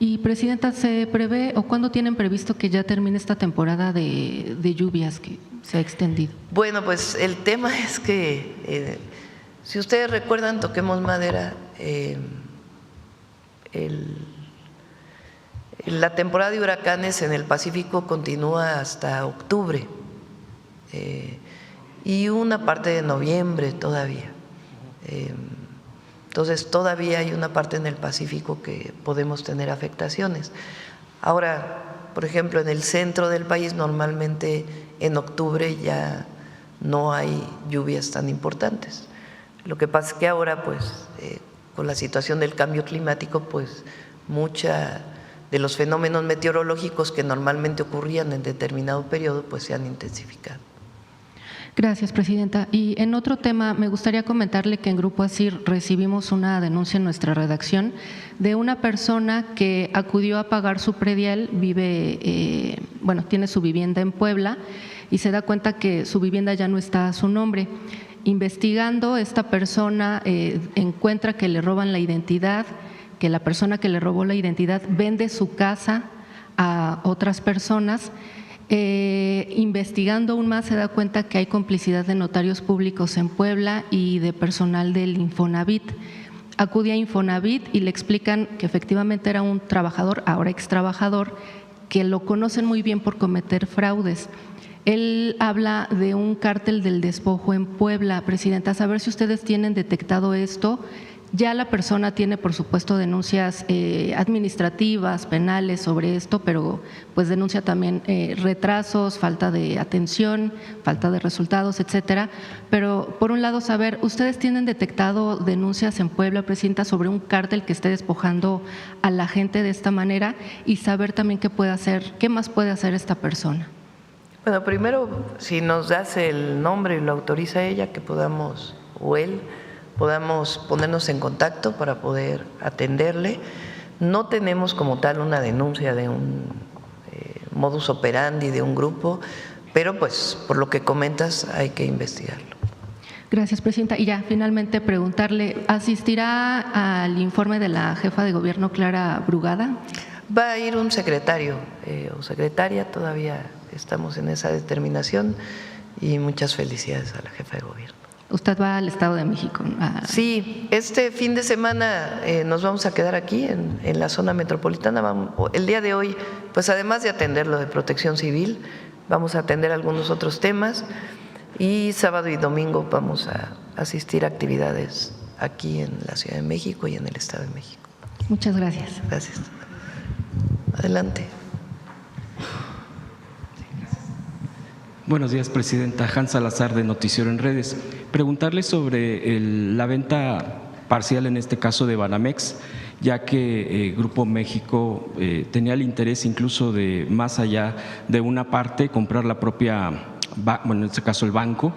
I: Y, Presidenta, ¿se prevé o cuándo tienen previsto que ya termine esta temporada de lluvias que se ha extendido?
A: Bueno, pues el tema es que, si ustedes recuerdan, toquemos madera, la temporada de huracanes en el Pacífico continúa hasta octubre y una parte de noviembre todavía. Entonces, todavía hay una parte en el Pacífico que podemos tener afectaciones. Ahora, por ejemplo, en el centro del país normalmente en octubre ya no hay lluvias tan importantes. Lo que pasa es que ahora, pues, con la situación del cambio climático, pues, mucha de los fenómenos meteorológicos que normalmente ocurrían en determinado periodo, pues se han intensificado.
I: Gracias, presidenta. Y en otro tema, me gustaría comentarle que en Grupo ASIR recibimos una denuncia en nuestra redacción de una persona que acudió a pagar su predial, tiene su vivienda en Puebla y se da cuenta que su vivienda ya no está a su nombre. Investigando, esta persona encuentra que le roban la identidad, que la persona que le robó la identidad vende su casa a otras personas. Investigando aún más se da cuenta que hay complicidad de notarios públicos en Puebla y de personal del Infonavit. Acude a Infonavit y le explican que efectivamente era un trabajador, ahora ex trabajador, que lo conocen muy bien por cometer fraudes. Él habla de un cártel del despojo en Puebla. Presidenta, a saber si ustedes tienen detectado esto. Ya la persona tiene, por supuesto, denuncias administrativas, penales sobre esto, pero pues denuncia también retrasos, falta de atención, falta de resultados, etcétera. Pero por un lado, saber, ¿ustedes tienen detectado denuncias en Puebla, presidenta, sobre un cártel que esté despojando a la gente de esta manera? Y saber también qué más puede hacer esta persona.
A: Bueno, primero, si nos das el nombre y lo autoriza ella, que podamos, o él, podamos ponernos en contacto para poder atenderle. No tenemos como tal una denuncia de un modus operandi de un grupo, pero pues por lo que comentas hay que investigarlo.
I: Gracias, presidenta. Y ya finalmente preguntarle, ¿asistirá al informe de la jefa de gobierno, Clara Brugada?
A: Va a ir un secretario o secretaria, todavía estamos en esa determinación, y muchas felicidades a la jefa de gobierno.
I: Usted va al Estado de México.
A: Sí, este fin de semana nos vamos a quedar aquí en la zona metropolitana. El día de hoy, pues además de atender lo de protección civil, vamos a atender algunos otros temas, y sábado y domingo vamos a asistir a actividades aquí en la Ciudad de México y en el Estado de México.
I: Muchas gracias.
A: Gracias. Adelante.
J: Buenos días, presidenta. Hans Salazar, de Noticiero en Redes. Preguntarle sobre la venta parcial, en este caso de Banamex, ya que Grupo México tenía el interés incluso de, más allá de una parte, comprar la propia, en este caso el banco,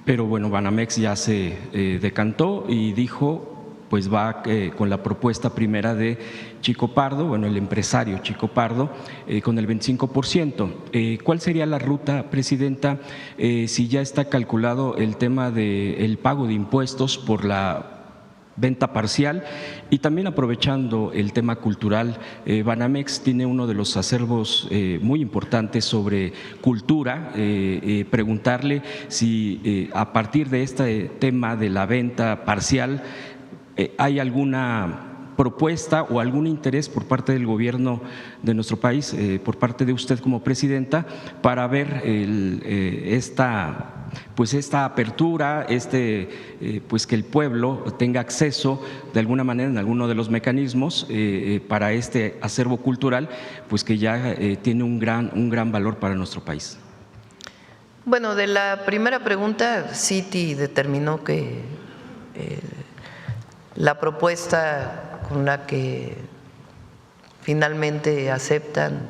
J: pero bueno, Banamex ya se decantó y dijo, pues va con la propuesta primera de Chico Pardo, el empresario Chico Pardo, con el 25%. ¿Cuál sería la ruta, presidenta, si ya está calculado el tema del pago de impuestos por la venta parcial? Y también aprovechando el tema cultural, Banamex tiene uno de los acervos muy importantes sobre cultura. Preguntarle si a partir de este tema de la venta parcial ¿hay alguna propuesta o algún interés por parte del gobierno de nuestro país, por parte de usted como presidenta, para ver esta apertura, pues que el pueblo tenga acceso de alguna manera en alguno de los mecanismos para este acervo cultural, pues que ya tiene un gran valor para nuestro país?
A: Bueno, de la primera pregunta, Citi determinó que la propuesta con la que finalmente aceptan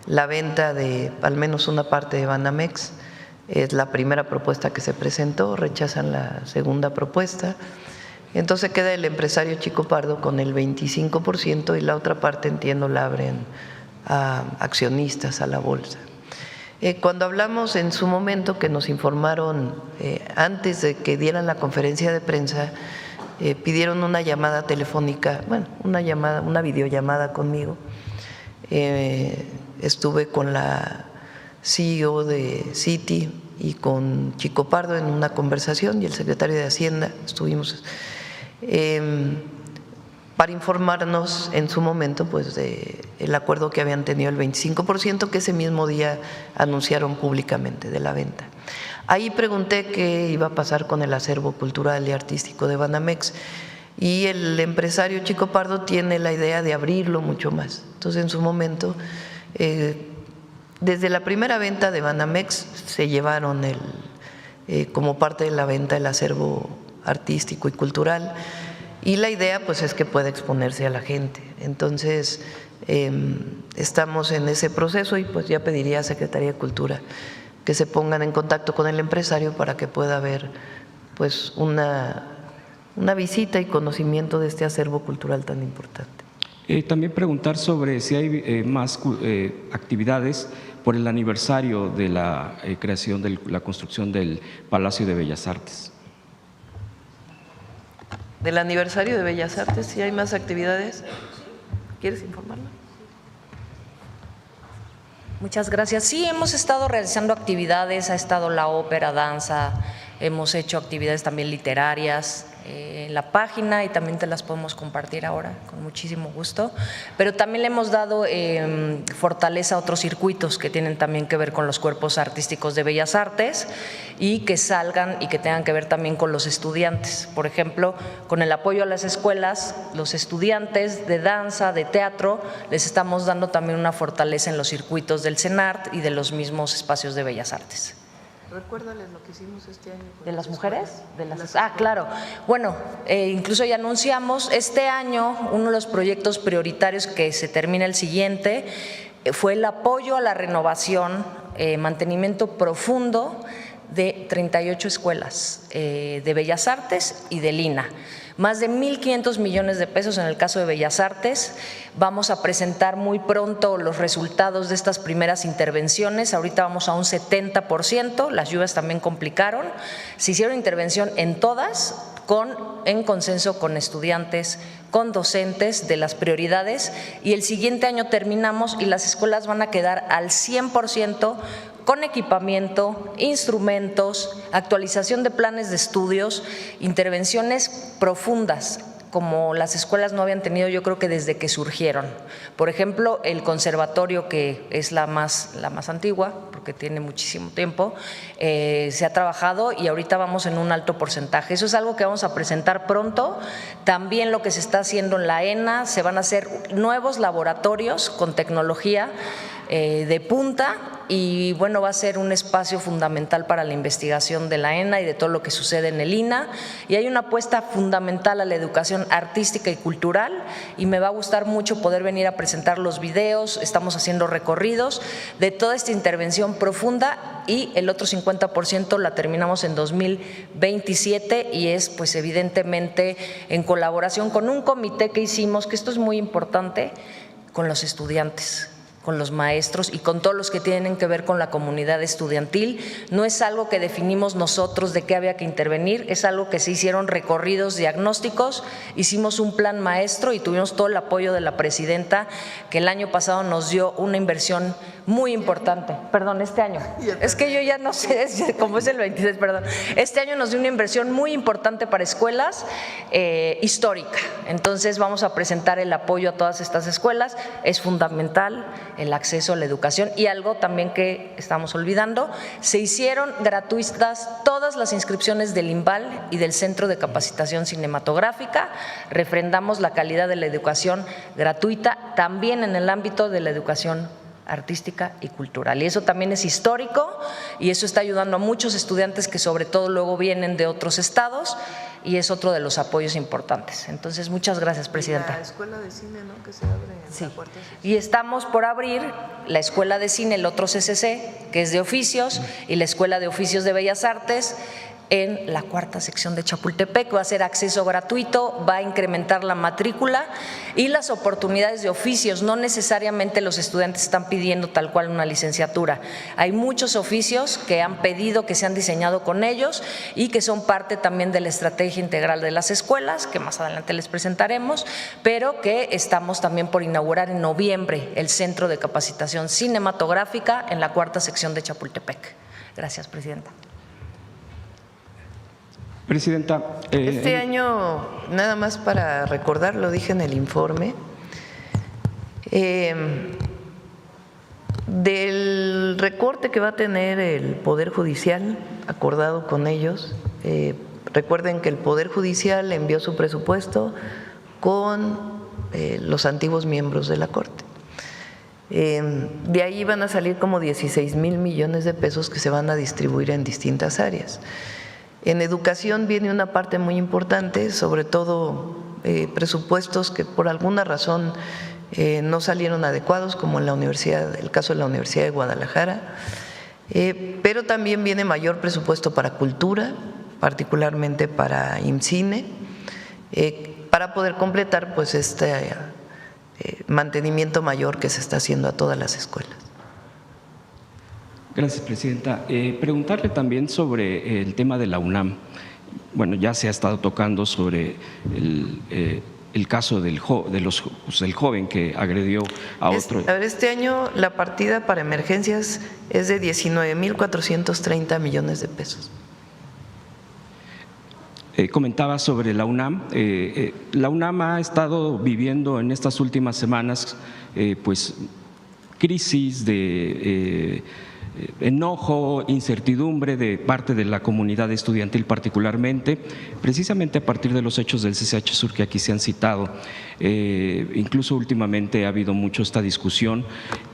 A: la venta de al menos una parte de Banamex es la primera propuesta que se presentó, rechazan la segunda propuesta. Entonces queda el empresario Chico Pardo con el 25% y la otra parte, entiendo, la abren a accionistas, a la bolsa. Cuando hablamos en su momento, que nos informaron antes de que dieran la conferencia de prensa, pidieron una llamada telefónica, una videollamada conmigo. Estuve con la CEO de Citi y con Chico Pardo en una conversación, y el secretario de Hacienda, estuvimos para informarnos en su momento pues del acuerdo que habían tenido, el 25%, que ese mismo día anunciaron públicamente de la venta. Ahí pregunté qué iba a pasar con el acervo cultural y artístico de Banamex, y el empresario Chico Pardo tiene la idea de abrirlo mucho más. Entonces, en su momento Desde la primera venta de Banamex se llevaron como parte de la venta el acervo artístico y cultural, y la idea pues es que pueda exponerse a la gente. Entonces estamos en ese proceso y pues ya pediría a Secretaría de Cultura que se pongan en contacto con el empresario para que pueda haber pues una visita y conocimiento de este acervo cultural tan importante.
J: También preguntar sobre si hay más actividades por el aniversario de la creación de la construcción del Palacio de Bellas Artes.
A: Del aniversario de Bellas Artes, ¿sí hay más actividades? ¿Quieres informarla?
F: Muchas gracias. Sí, hemos estado realizando actividades, ha estado la ópera, danza, hemos hecho actividades también literarias en la página y también te las podemos compartir ahora con muchísimo gusto, pero también le hemos dado fortaleza a otros circuitos que tienen también que ver con los cuerpos artísticos de Bellas Artes y que salgan y que tengan que ver también con los estudiantes. Por ejemplo, con el apoyo a las escuelas, los estudiantes de danza, de teatro, les estamos dando también una fortaleza en los circuitos del CENART y de los mismos espacios de Bellas Artes.
A: Recuérdales lo que hicimos este año.
F: ¿De las mujeres? Claro. Bueno, incluso ya anunciamos, este año uno de los proyectos prioritarios que se termina el siguiente fue el apoyo a la renovación, mantenimiento profundo de 38 escuelas de Bellas Artes y del INA. Más de 1.500 millones de pesos en el caso de Bellas Artes. Vamos a presentar muy pronto los resultados de estas primeras intervenciones. Ahorita vamos a un 70%, las lluvias también complicaron. Se hicieron intervención en todas, en consenso con estudiantes, con docentes de las prioridades, y el siguiente año terminamos y las escuelas van a quedar al 100% con equipamiento, instrumentos, actualización de planes de estudios, intervenciones profundas, como las escuelas no habían tenido, yo creo que desde que surgieron. Por ejemplo, el conservatorio, que es la más antigua, porque tiene muchísimo tiempo, se ha trabajado y ahorita vamos en un alto porcentaje. Eso es algo que vamos a presentar pronto. También lo que se está haciendo en la ENA, se van a hacer nuevos laboratorios con tecnología de punta, y bueno, va a ser un espacio fundamental para la investigación de la ENA y de todo lo que sucede en el INA, y hay una apuesta fundamental a la educación artística y cultural, y me va a gustar mucho poder venir a presentar los videos. Estamos haciendo recorridos de toda esta intervención profunda y el otro 50% la terminamos en 2027, y es pues evidentemente en colaboración con un comité que hicimos, que esto es muy importante, con los estudiantes, con los maestros y con todos los que tienen que ver con la comunidad estudiantil. No es algo que definimos nosotros de qué había que intervenir, es algo que se hicieron recorridos diagnósticos, hicimos un plan maestro y tuvimos todo el apoyo de la presidenta, que el año pasado nos dio una inversión muy importante. Perdón, este año. Es que yo ya no sé, como es el 26, perdón. Este año nos dio una inversión muy importante para escuelas, histórica. Entonces vamos a presentar el apoyo a todas estas escuelas. Es fundamental el acceso a la educación, y algo también que estamos olvidando, se hicieron gratuitas todas las inscripciones del INVAL y del Centro de Capacitación Cinematográfica. Refrendamos la calidad de la educación gratuita también en el ámbito de la educación artística y cultural, y eso también es histórico, y eso está ayudando a muchos estudiantes que sobre todo luego vienen de otros estados, y es otro de los apoyos importantes. Entonces, muchas gracias, presidenta.
A: Y la escuela de cine, ¿no?, que se abre en la cuarta sección.
F: Y estamos por abrir la escuela de cine, el otro CCC, que es de oficios, y la escuela de oficios de Bellas Artes en la cuarta sección de Chapultepec. Va a ser acceso gratuito, va a incrementar la matrícula y las oportunidades de oficios. No necesariamente los estudiantes están pidiendo tal cual una licenciatura. Hay muchos oficios que han pedido, que se han diseñado con ellos y que son parte también de la estrategia integral de las escuelas, que más adelante les presentaremos, pero que estamos también por inaugurar en noviembre el Centro de Capacitación Cinematográfica en la cuarta sección de Chapultepec. Gracias, presidenta.
J: Presidenta,
A: este año, nada más para recordar, lo dije en el informe, del recorte que va a tener el Poder Judicial, acordado con ellos. Recuerden que el Poder Judicial envió su presupuesto con los antiguos miembros de la Corte. De ahí van a salir como 16,000 millones de pesos que se van a distribuir en distintas áreas. En educación viene una parte muy importante, sobre todo presupuestos que por alguna razón no salieron adecuados, como en la universidad, el caso de la Universidad de Guadalajara, pero también viene mayor presupuesto para cultura, particularmente para IMCINE, para poder completar pues este mantenimiento mayor que se está haciendo a todas las escuelas.
J: Gracias, Presidenta. Preguntarle también sobre el tema de la UNAM. Bueno, ya se ha estado tocando sobre el caso del joven que agredió a otro.
A: A ver, este año la partida para emergencias es de 19,430 millones de pesos.
J: Comentaba sobre la UNAM. La UNAM ha estado viviendo en estas últimas semanas pues crisis de enojo, incertidumbre de parte de la comunidad estudiantil particularmente, precisamente a partir de los hechos del CCH Sur que aquí se han citado. Incluso últimamente ha habido mucho esta discusión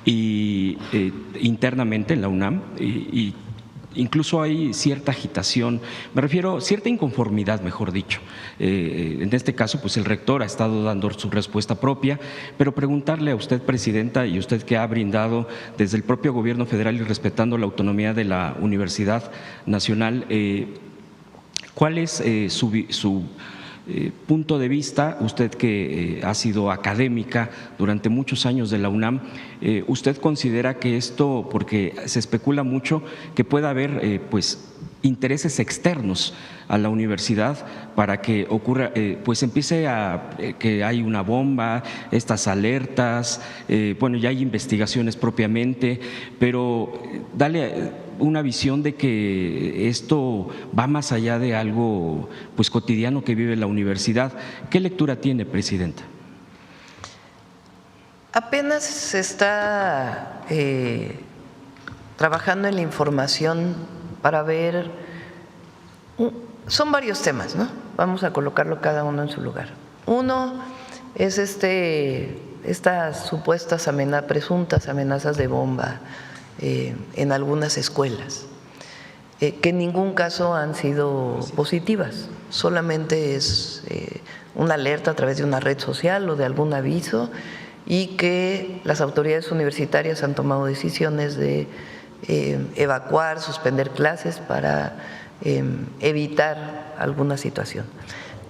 J: internamente en la UNAM y incluso hay cierta agitación, me refiero cierta inconformidad, mejor dicho. En este caso, pues el rector ha estado dando su respuesta propia, pero preguntarle a usted, Presidenta, y usted que ha brindado desde el propio Gobierno federal y respetando la autonomía de la Universidad Nacional, ¿cuál es su punto de vista, usted que ha sido académica durante muchos años de la UNAM, ¿usted considera que esto, porque se especula mucho que pueda haber pues intereses externos a la universidad para que ocurra, pues empiece a que hay una bomba, estas alertas, bueno, ya hay investigaciones propiamente, pero dale una visión de que esto va más allá de algo pues cotidiano que vive la universidad? ¿Qué lectura tiene, Presidenta?
A: Apenas se está trabajando en la información para ver, son varios temas, ¿no? Vamos a colocarlo cada uno en su lugar. Uno es estas supuestas presuntas amenazas de bomba en algunas escuelas, que en ningún caso han sido positivas, solamente es una alerta a través de una red social o de algún aviso, y que las autoridades universitarias han tomado decisiones de evacuar, suspender clases para evitar alguna situación.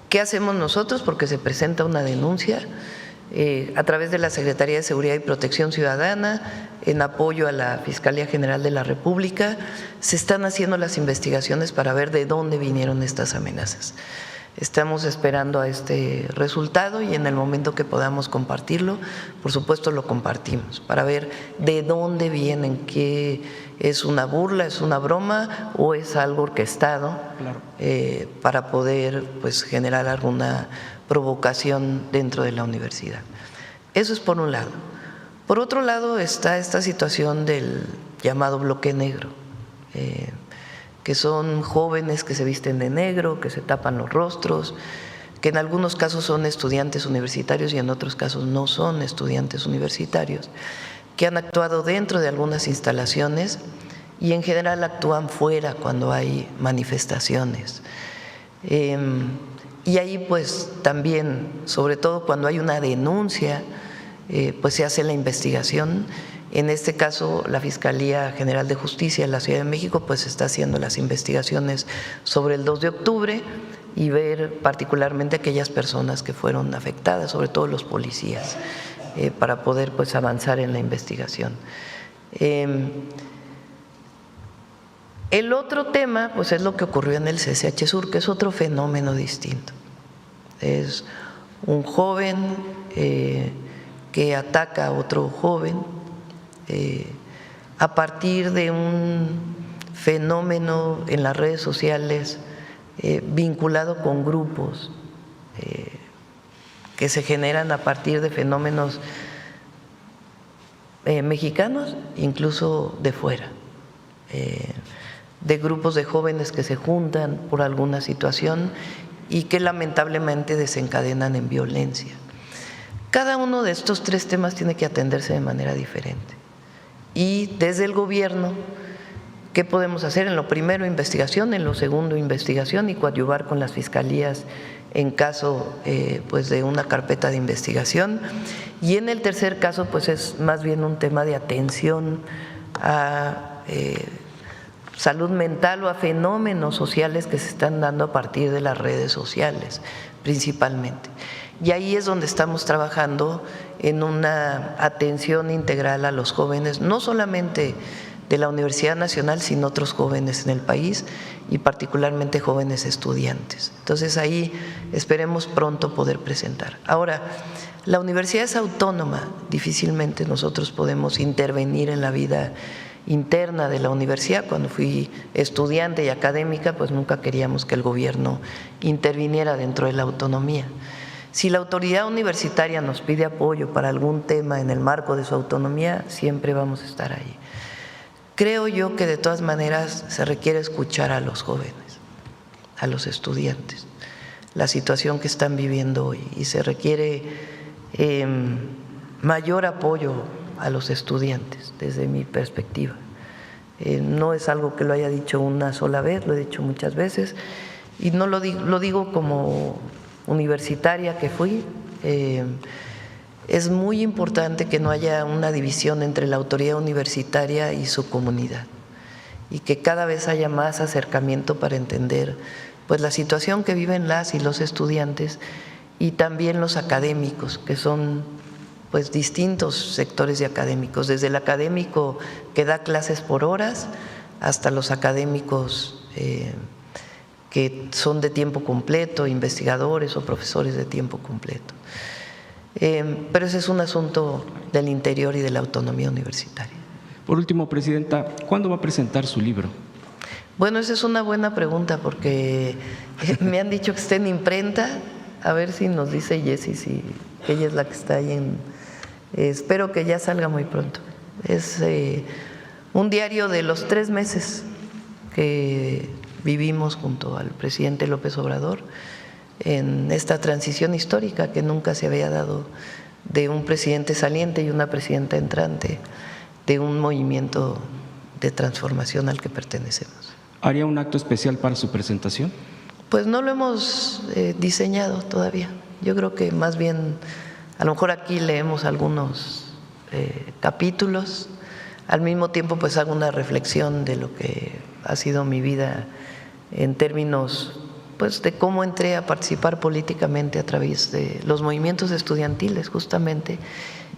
A: ¿Qué hacemos nosotros? Porque se presenta una denuncia a través de la Secretaría de Seguridad y Protección Ciudadana, en apoyo a la Fiscalía General de la República, se están haciendo las investigaciones para ver de dónde vinieron estas amenazas. Estamos esperando a este resultado y en el momento que podamos compartirlo, por supuesto lo compartimos, para ver de dónde vienen, qué es una burla, es una broma o es algo orquestado. Claro. Para poder pues generar alguna provocación dentro de la universidad. Eso es por un lado. Por otro lado está esta situación del llamado bloque negro, que son jóvenes que se visten de negro, que se tapan los rostros, que en algunos casos son estudiantes universitarios y en otros casos no son estudiantes universitarios, que han actuado dentro de algunas instalaciones y en general actúan fuera cuando hay manifestaciones. Y ahí pues también, sobre todo cuando hay una denuncia, pues se hace la investigación. En este caso, la Fiscalía General de Justicia de la Ciudad de México pues está haciendo las investigaciones sobre el 2 de octubre y ver particularmente aquellas personas que fueron afectadas, sobre todo los policías, para poder pues avanzar en la investigación. El otro tema pues es lo que ocurrió en el CCH Sur, que es otro fenómeno distinto. Es un joven que ataca a otro joven a partir de un fenómeno en las redes sociales vinculado con grupos que se generan a partir de fenómenos mexicanos, incluso de fuera, de grupos de jóvenes que se juntan por alguna situación y que lamentablemente desencadenan en violencia. Cada uno de estos tres temas tiene que atenderse de manera diferente. Y desde el gobierno, ¿qué podemos hacer? En lo primero, investigación; en lo segundo, investigación y coadyuvar con las fiscalías en caso pues de una carpeta de investigación. Y en el tercer caso, pues es más bien un tema de atención a salud mental o a fenómenos sociales que se están dando a partir de las redes sociales, principalmente. Y ahí es donde estamos trabajando en una atención integral a los jóvenes, no solamente de la Universidad Nacional, sino otros jóvenes en el país y particularmente jóvenes estudiantes. Entonces ahí esperemos pronto poder presentar. Ahora, la universidad es autónoma, difícilmente nosotros podemos intervenir en la vida interna de la universidad. Cuando fui estudiante y académica, pues nunca queríamos que el gobierno interviniera dentro de la autonomía. Si la autoridad universitaria nos pide apoyo para algún tema en el marco de su autonomía, siempre vamos a estar ahí. Creo yo que de todas maneras se requiere escuchar a los jóvenes, a los estudiantes, la situación que están viviendo hoy, y se requiere mayor apoyo a los estudiantes desde mi perspectiva. No es algo que lo haya dicho una sola vez, lo he dicho muchas veces, y no lo digo como universitaria que fui. Es muy importante que no haya una división entre la autoridad universitaria y su comunidad, y que cada vez haya más acercamiento para entender pues la situación que viven las y los estudiantes, y también los académicos, que son pues distintos sectores de académicos, desde el académico que da clases por horas hasta los académicos que son de tiempo completo, investigadores o profesores de tiempo completo. Pero ese es un asunto del interior y de la autonomía universitaria.
J: Por último, Presidenta, ¿cuándo va a presentar su libro?
A: Bueno, esa es una buena pregunta, porque me han dicho que está en imprenta. A ver si nos dice Jessie, si ella es la que está ahí espero que ya salga muy pronto. Es un diario de los 3 meses que vivimos junto al presidente López Obrador en esta transición histórica que nunca se había dado, de un presidente saliente y una presidenta entrante, de un movimiento de transformación al que pertenecemos.
J: ¿Haría un acto especial para su presentación?
A: Pues no lo hemos diseñado todavía. Yo creo que más bien, a lo mejor aquí leemos algunos capítulos, al mismo tiempo pues hago una reflexión de lo que ha sido mi vida en términos pues de cómo entré a participar políticamente a través de los movimientos estudiantiles justamente,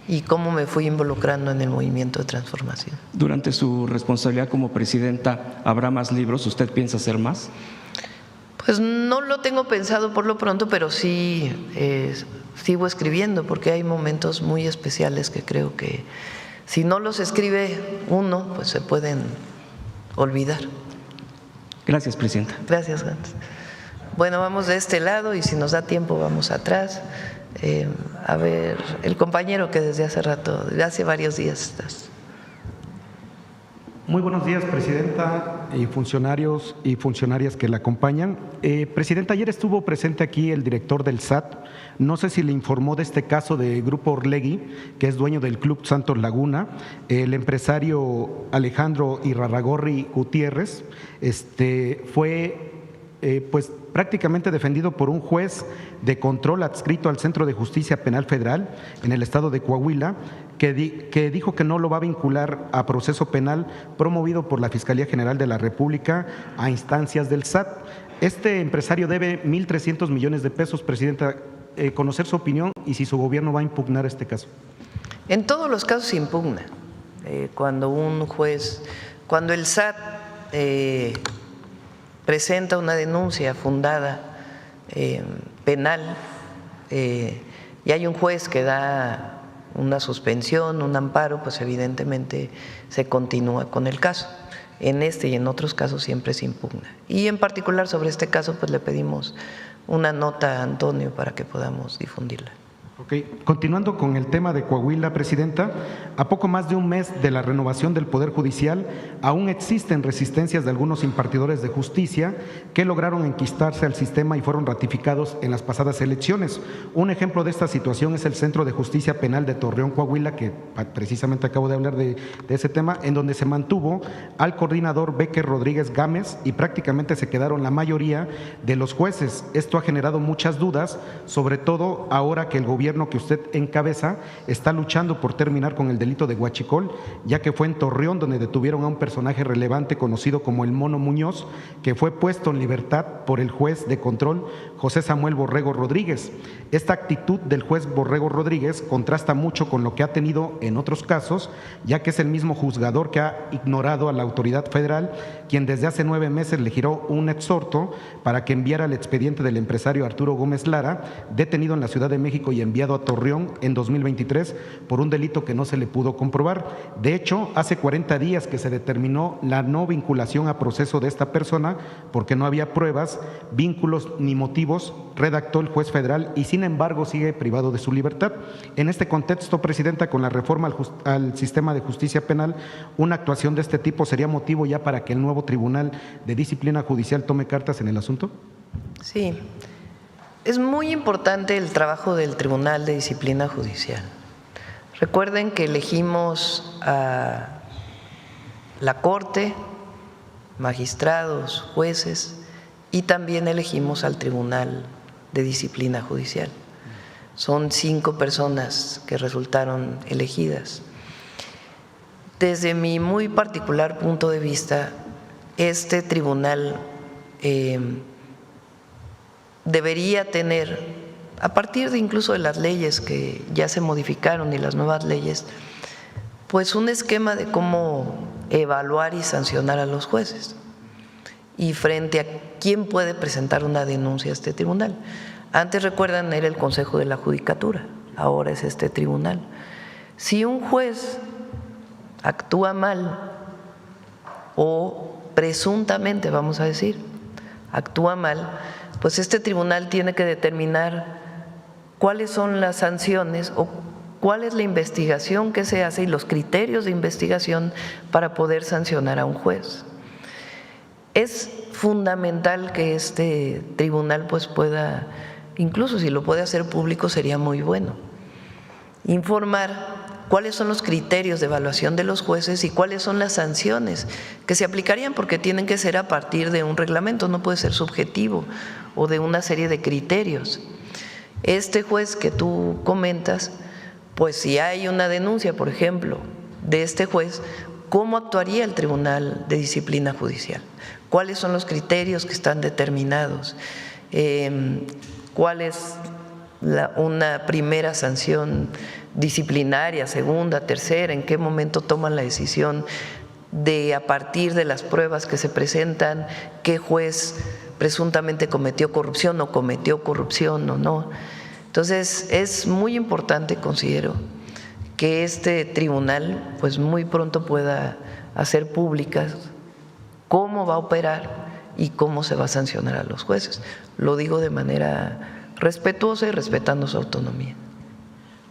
A: y cómo me fui involucrando en el movimiento de transformación.
J: Durante su responsabilidad como presidenta, ¿habrá más libros? ¿Usted piensa hacer más?
A: Pues no lo tengo pensado por lo pronto, pero sí sigo escribiendo, porque hay momentos muy especiales que creo que si no los escribe uno, pues se pueden olvidar.
J: Gracias, Presidenta.
A: Gracias, Gantz. Bueno, vamos de este lado y si nos da tiempo vamos atrás. A ver, el compañero que desde hace rato, hace varios días estás.
K: Muy buenos días, Presidenta, y funcionarios y funcionarias que la acompañan. Presidenta, ayer estuvo presente aquí el director del SAT. No sé si le informó de este caso de Grupo Orlegui, que es dueño del Club Santos Laguna, el empresario Alejandro Irarrágorri Gutiérrez, fue pues prácticamente defendido por un juez de control adscrito al Centro de Justicia Penal Federal en el estado de Coahuila, que dijo que no lo va a vincular a proceso penal promovido por la Fiscalía General de la República a instancias del SAT. Este empresario debe 1.300 millones de pesos, Presidenta. Conocer su opinión y si su gobierno va a impugnar este caso.
A: En todos los casos se impugna. Cuando un juez, cuando el SAT presenta una denuncia fundada penal y hay un juez que da una suspensión, un amparo, pues evidentemente se continúa con el caso. En este y en otros casos siempre se impugna. Y en particular sobre este caso, pues le pedimos una nota a Antonio para que podamos difundirla.
K: Ok, continuando con el tema de Coahuila, Presidenta, a poco más de un mes de la renovación del Poder Judicial, aún existen resistencias de algunos impartidores de justicia que lograron enquistarse al sistema y fueron ratificados en las pasadas elecciones. Un ejemplo de esta situación es el Centro de Justicia Penal de Torreón, Coahuila, que precisamente acabo de hablar de ese tema, en donde se mantuvo al coordinador Becker Rodríguez Gámez y prácticamente se quedaron la mayoría de los jueces. Esto ha generado muchas dudas, sobre todo ahora que el gobierno que usted encabeza está luchando por terminar con el delito de huachicol, ya que fue en Torreón donde detuvieron a un personaje relevante conocido como el Mono Muñoz, que fue puesto en libertad por el juez de control José Samuel Borrego Rodríguez. Esta actitud del juez Borrego Rodríguez contrasta mucho con lo que ha tenido en otros casos, ya que es el mismo juzgador que ha ignorado a la autoridad federal, quien desde hace 9 meses le giró un exhorto para que enviara el expediente del empresario Arturo Gómez Lara, detenido en la Ciudad de México y enviado a Torreón en 2023 por un delito que no se le pudo comprobar. De hecho, hace 40 días que se determinó la no vinculación a proceso de esta persona porque no había pruebas, vínculos ni motivos, redactó el juez federal y sin embargo sigue privado de su libertad. En este contexto, Presidenta, con la reforma al sistema de justicia penal, una actuación de este tipo sería motivo ya para que el nuevo Tribunal de Disciplina Judicial tome cartas en el asunto.
A: Sí. Es muy importante el trabajo del Tribunal de Disciplina Judicial. Recuerden que elegimos a la Corte, magistrados, jueces y también elegimos al Tribunal de Disciplina Judicial. Son 5 personas que resultaron elegidas. Desde mi muy particular punto de vista, este tribunal debería tener, a partir de incluso de las leyes que ya se modificaron y las nuevas leyes, pues un esquema de cómo evaluar y sancionar a los jueces y frente a quién puede presentar una denuncia a este tribunal. Antes, recuerdan, era el Consejo de la Judicatura, ahora es este tribunal. Si un juez actúa mal o presuntamente, vamos a decir, actúa mal, pues este tribunal tiene que determinar cuáles son las sanciones o cuál es la investigación que se hace y los criterios de investigación para poder sancionar a un juez. Es fundamental que este tribunal pues pueda, incluso si lo puede hacer público sería muy bueno, informar cuáles son los criterios de evaluación de los jueces y cuáles son las sanciones que se aplicarían, porque tienen que ser a partir de un reglamento, no puede ser subjetivo o de una serie de criterios. Este juez que tú comentas, pues si hay una denuncia, por ejemplo, de este juez, ¿cómo actuaría el Tribunal de Disciplina Judicial? ¿Cuáles son los criterios que están determinados? ¿Cuál es una primera sanción disciplinaria, segunda, tercera? ¿En qué momento toman la decisión de, a partir de las pruebas que se presentan, qué juez presuntamente cometió corrupción o cometió corrupción o no? Entonces, es muy importante, considero, que este tribunal pues muy pronto pueda hacer públicas cómo va a operar y cómo se va a sancionar a los jueces. Lo digo de manera respetuosa y respetando su autonomía.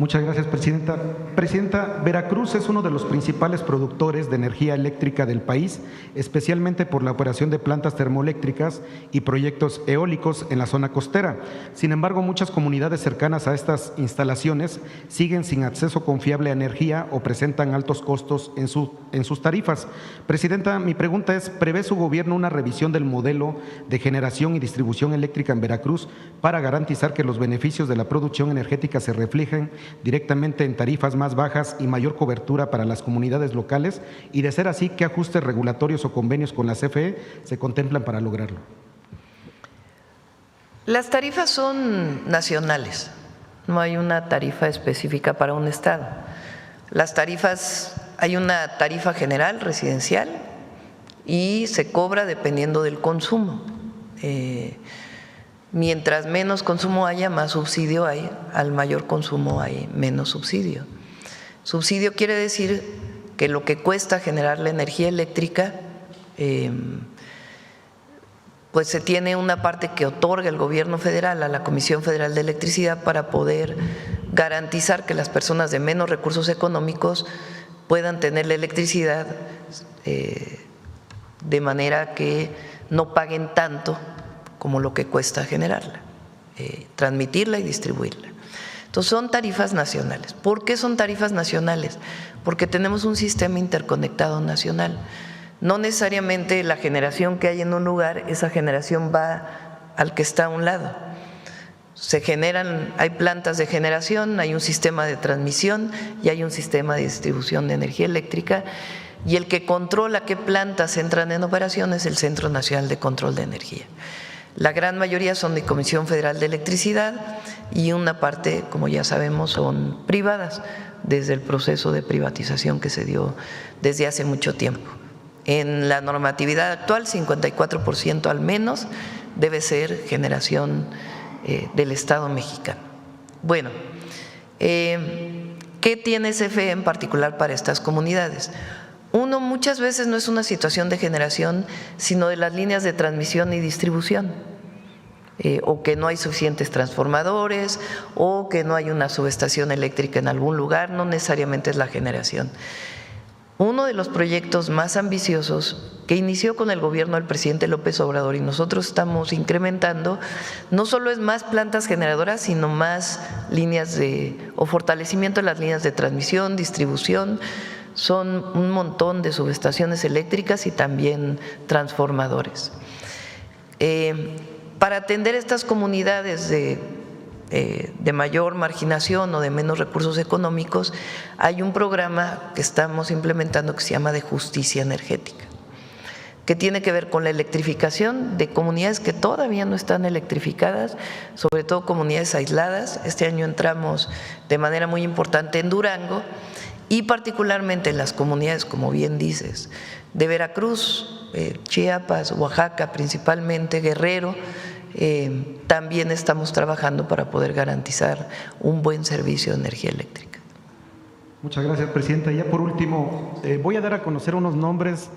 K: Muchas gracias, Presidenta. Presidenta, Veracruz es uno de los principales productores de energía eléctrica del país, especialmente por la operación de plantas termoeléctricas y proyectos eólicos en la zona costera. Sin embargo, muchas comunidades cercanas a estas instalaciones siguen sin acceso confiable a energía o presentan altos costos en sus tarifas. Presidenta, mi pregunta es, ¿prevé su gobierno una revisión del modelo de generación y distribución eléctrica en Veracruz para garantizar que los beneficios de la producción energética se reflejen directamente en tarifas más bajas y mayor cobertura para las comunidades locales? Y de ser así, ¿qué ajustes regulatorios o convenios con la CFE se contemplan para lograrlo?
A: Las tarifas son nacionales, no hay una tarifa específica para un estado. Las tarifas, hay una tarifa general residencial y se cobra dependiendo del consumo. Mientras menos consumo haya, más subsidio hay, al mayor consumo hay menos subsidio. Subsidio quiere decir que lo que cuesta generar la energía eléctrica, pues se tiene una parte que otorga el gobierno federal a la Comisión Federal de Electricidad para poder garantizar que las personas de menos recursos económicos puedan tener la electricidad de manera que no paguen tanto como lo que cuesta generarla, transmitirla y distribuirla. Entonces son tarifas nacionales. ¿Por qué son tarifas nacionales? Porque tenemos un sistema interconectado nacional. No necesariamente la generación que hay en un lugar, esa generación va al que está a un lado. Se generan, hay plantas de generación, hay un sistema de transmisión y hay un sistema de distribución de energía eléctrica, y el que controla qué plantas entran en operación es el Centro Nacional de Control de Energía. La gran mayoría son de Comisión Federal de Electricidad y una parte, como ya sabemos, son privadas desde el proceso de privatización que se dio desde hace mucho tiempo. En la normatividad actual, 54% al menos debe ser generación del Estado mexicano. Bueno, ¿qué tiene CFE en particular para estas comunidades? Uno, muchas veces no es una situación de generación, sino de las líneas de transmisión y distribución, o que no hay suficientes transformadores, o que no hay una subestación eléctrica en algún lugar, no necesariamente es la generación. Uno de los proyectos más ambiciosos que inició con el gobierno del presidente López Obrador y nosotros estamos incrementando, no solo es más plantas generadoras, sino más líneas o fortalecimiento de las líneas de transmisión, distribución. Son un montón de subestaciones eléctricas y también transformadores. Para atender estas comunidades de mayor marginación o de menos recursos económicos, hay un programa que estamos implementando que se llama de justicia energética, que tiene que ver con la electrificación de comunidades que todavía no están electrificadas, sobre todo comunidades aisladas. Este año entramos de manera muy importante en Durango y particularmente en las comunidades, como bien dices, de Veracruz, Chiapas, Oaxaca principalmente, Guerrero. También estamos trabajando para poder garantizar un buen servicio de energía eléctrica.
K: Muchas gracias, Presidenta. Ya por último, voy a dar a conocer unos nombres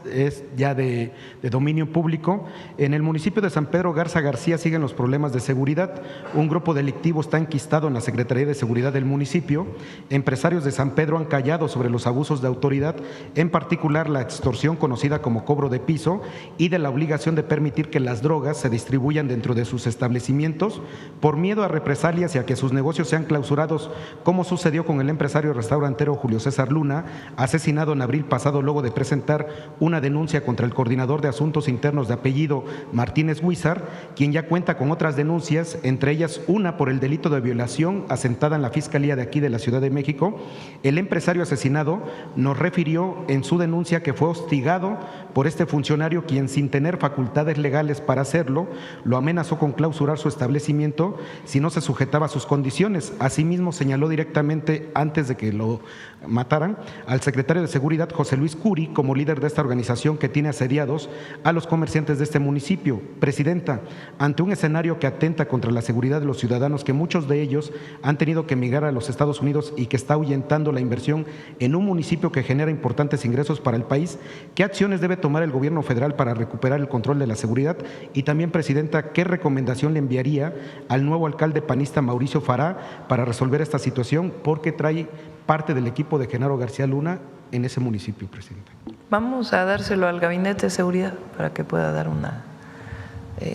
K: ya de dominio público. En el municipio de San Pedro Garza García siguen los problemas de seguridad. Un grupo delictivo está enquistado en la Secretaría de Seguridad del municipio. Empresarios de San Pedro han callado sobre los abusos de autoridad, en particular la extorsión conocida como cobro de piso y de la obligación de permitir que las drogas se distribuyan dentro de sus establecimientos por miedo a represalias y a que sus negocios sean clausurados, como sucedió con el empresario restaurantero Julio César Luna, asesinado en abril pasado luego de presentar una denuncia contra el coordinador de asuntos internos de apellido Martínez Huizar, quien ya cuenta con otras denuncias, entre ellas una por el delito de violación asentada en la Fiscalía de aquí de la Ciudad de México. El empresario asesinado nos refirió en su denuncia que fue hostigado por este funcionario, quien sin tener facultades legales para hacerlo, lo amenazó con clausurar su establecimiento si no se sujetaba a sus condiciones. Asimismo, señaló directamente, antes de que lo mataran, al secretario de Seguridad, José Luis Curi, como líder de esta organización que tiene asediados a los comerciantes de este municipio. Presidenta, ante un escenario que atenta contra la seguridad de los ciudadanos, que muchos de ellos han tenido que emigrar a los Estados Unidos y que está ahuyentando la inversión en un municipio que genera importantes ingresos para el país, ¿qué acciones debe tomar el gobierno federal para recuperar el control de la seguridad? Y también, Presidenta, ¿qué recomendación le enviaría al nuevo alcalde panista Mauricio Fará para resolver esta situación? Porque trae parte del equipo de Genaro García Luna en ese municipio, Presidenta.
A: Vamos a dárselo al Gabinete de Seguridad para que pueda dar una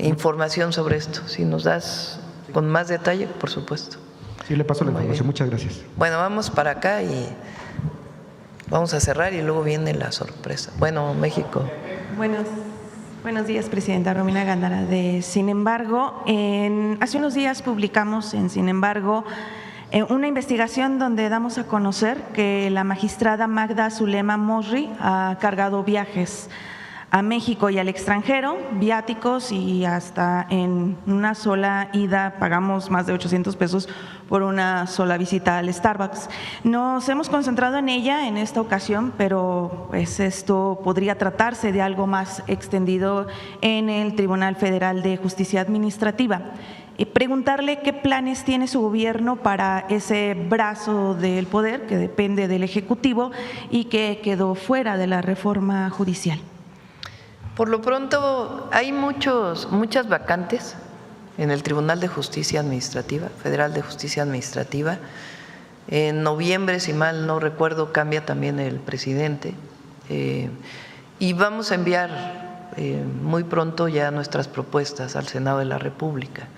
A: información sobre esto. Si nos das con más detalle, por supuesto.
K: Sí, le paso la información. Muchas gracias.
A: Bueno, vamos para acá y vamos a cerrar y luego viene la sorpresa. Bueno, México.
L: Buenos días, Presidenta. Romina Gándara de Sin Embargo. Hace unos días publicamos en Sin Embargo una investigación donde damos a conocer que la magistrada Magda Zulema Mosri ha cargado viajes a México y al extranjero, viáticos, y hasta en una sola ida pagamos más de 800 pesos por una sola visita al Starbucks. Nos hemos concentrado en ella en esta ocasión, pero pues esto podría tratarse de algo más extendido en el Tribunal Federal de Justicia Administrativa. Preguntarle qué planes tiene su gobierno para ese brazo del poder que depende del Ejecutivo y que quedó fuera de la reforma judicial.
A: Por lo pronto, hay muchas vacantes en el Tribunal de Justicia Administrativa, Federal de Justicia Administrativa. En noviembre, si mal no recuerdo, cambia también el presidente y vamos a enviar muy pronto ya nuestras propuestas al Senado de la República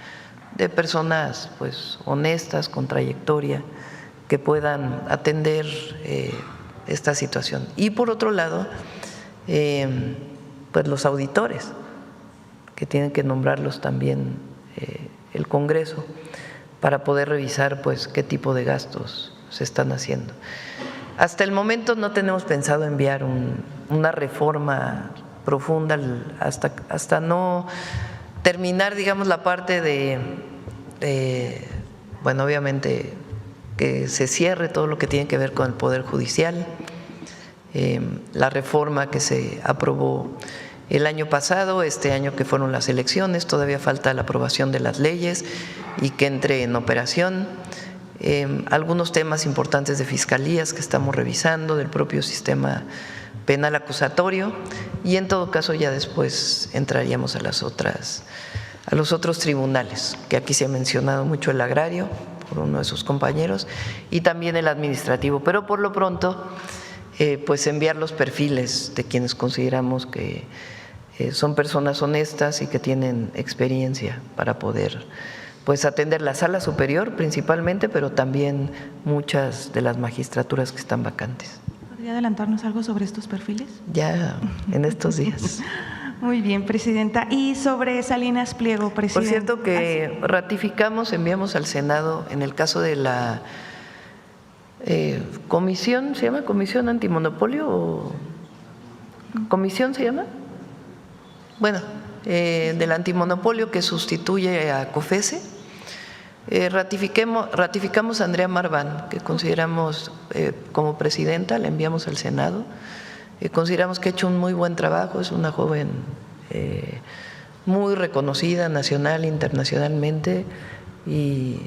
A: de personas pues honestas, con trayectoria, que puedan atender esta situación. Y por otro lado, pues los auditores, que tienen que nombrarlos también el Congreso para poder revisar pues qué tipo de gastos se están haciendo. Hasta el momento no tenemos pensado enviar una reforma profunda hasta no terminar, digamos, la parte bueno, obviamente que se cierre todo lo que tiene que ver con el Poder Judicial, la reforma que se aprobó el año pasado, este año que fueron las elecciones, todavía falta la aprobación de las leyes y que entre en operación. Algunos temas importantes de fiscalías que estamos revisando, del propio sistema penal acusatorio, y en todo caso ya después entraríamos a los otros tribunales, que aquí se ha mencionado mucho el agrario por uno de sus compañeros y también el administrativo, pero por lo pronto pues enviar los perfiles de quienes consideramos que son personas honestas y que tienen experiencia para poder pues atender la sala superior principalmente, pero también muchas de las magistraturas que están vacantes.
L: ¿Podría adelantarnos algo sobre estos perfiles?
A: Ya en estos días.
L: Muy bien, presidenta. Y sobre Salinas Pliego, presidenta.
A: Por cierto que ratificamos, enviamos al Senado en el caso de la comisión, ¿se llama comisión antimonopolio o comisión se llama? Bueno, del antimonopolio que sustituye a COFESE. Ratificamos a Andrea Marván, que consideramos como presidenta, la enviamos al Senado. Consideramos que ha hecho un muy buen trabajo, es una joven muy reconocida nacional e internacionalmente y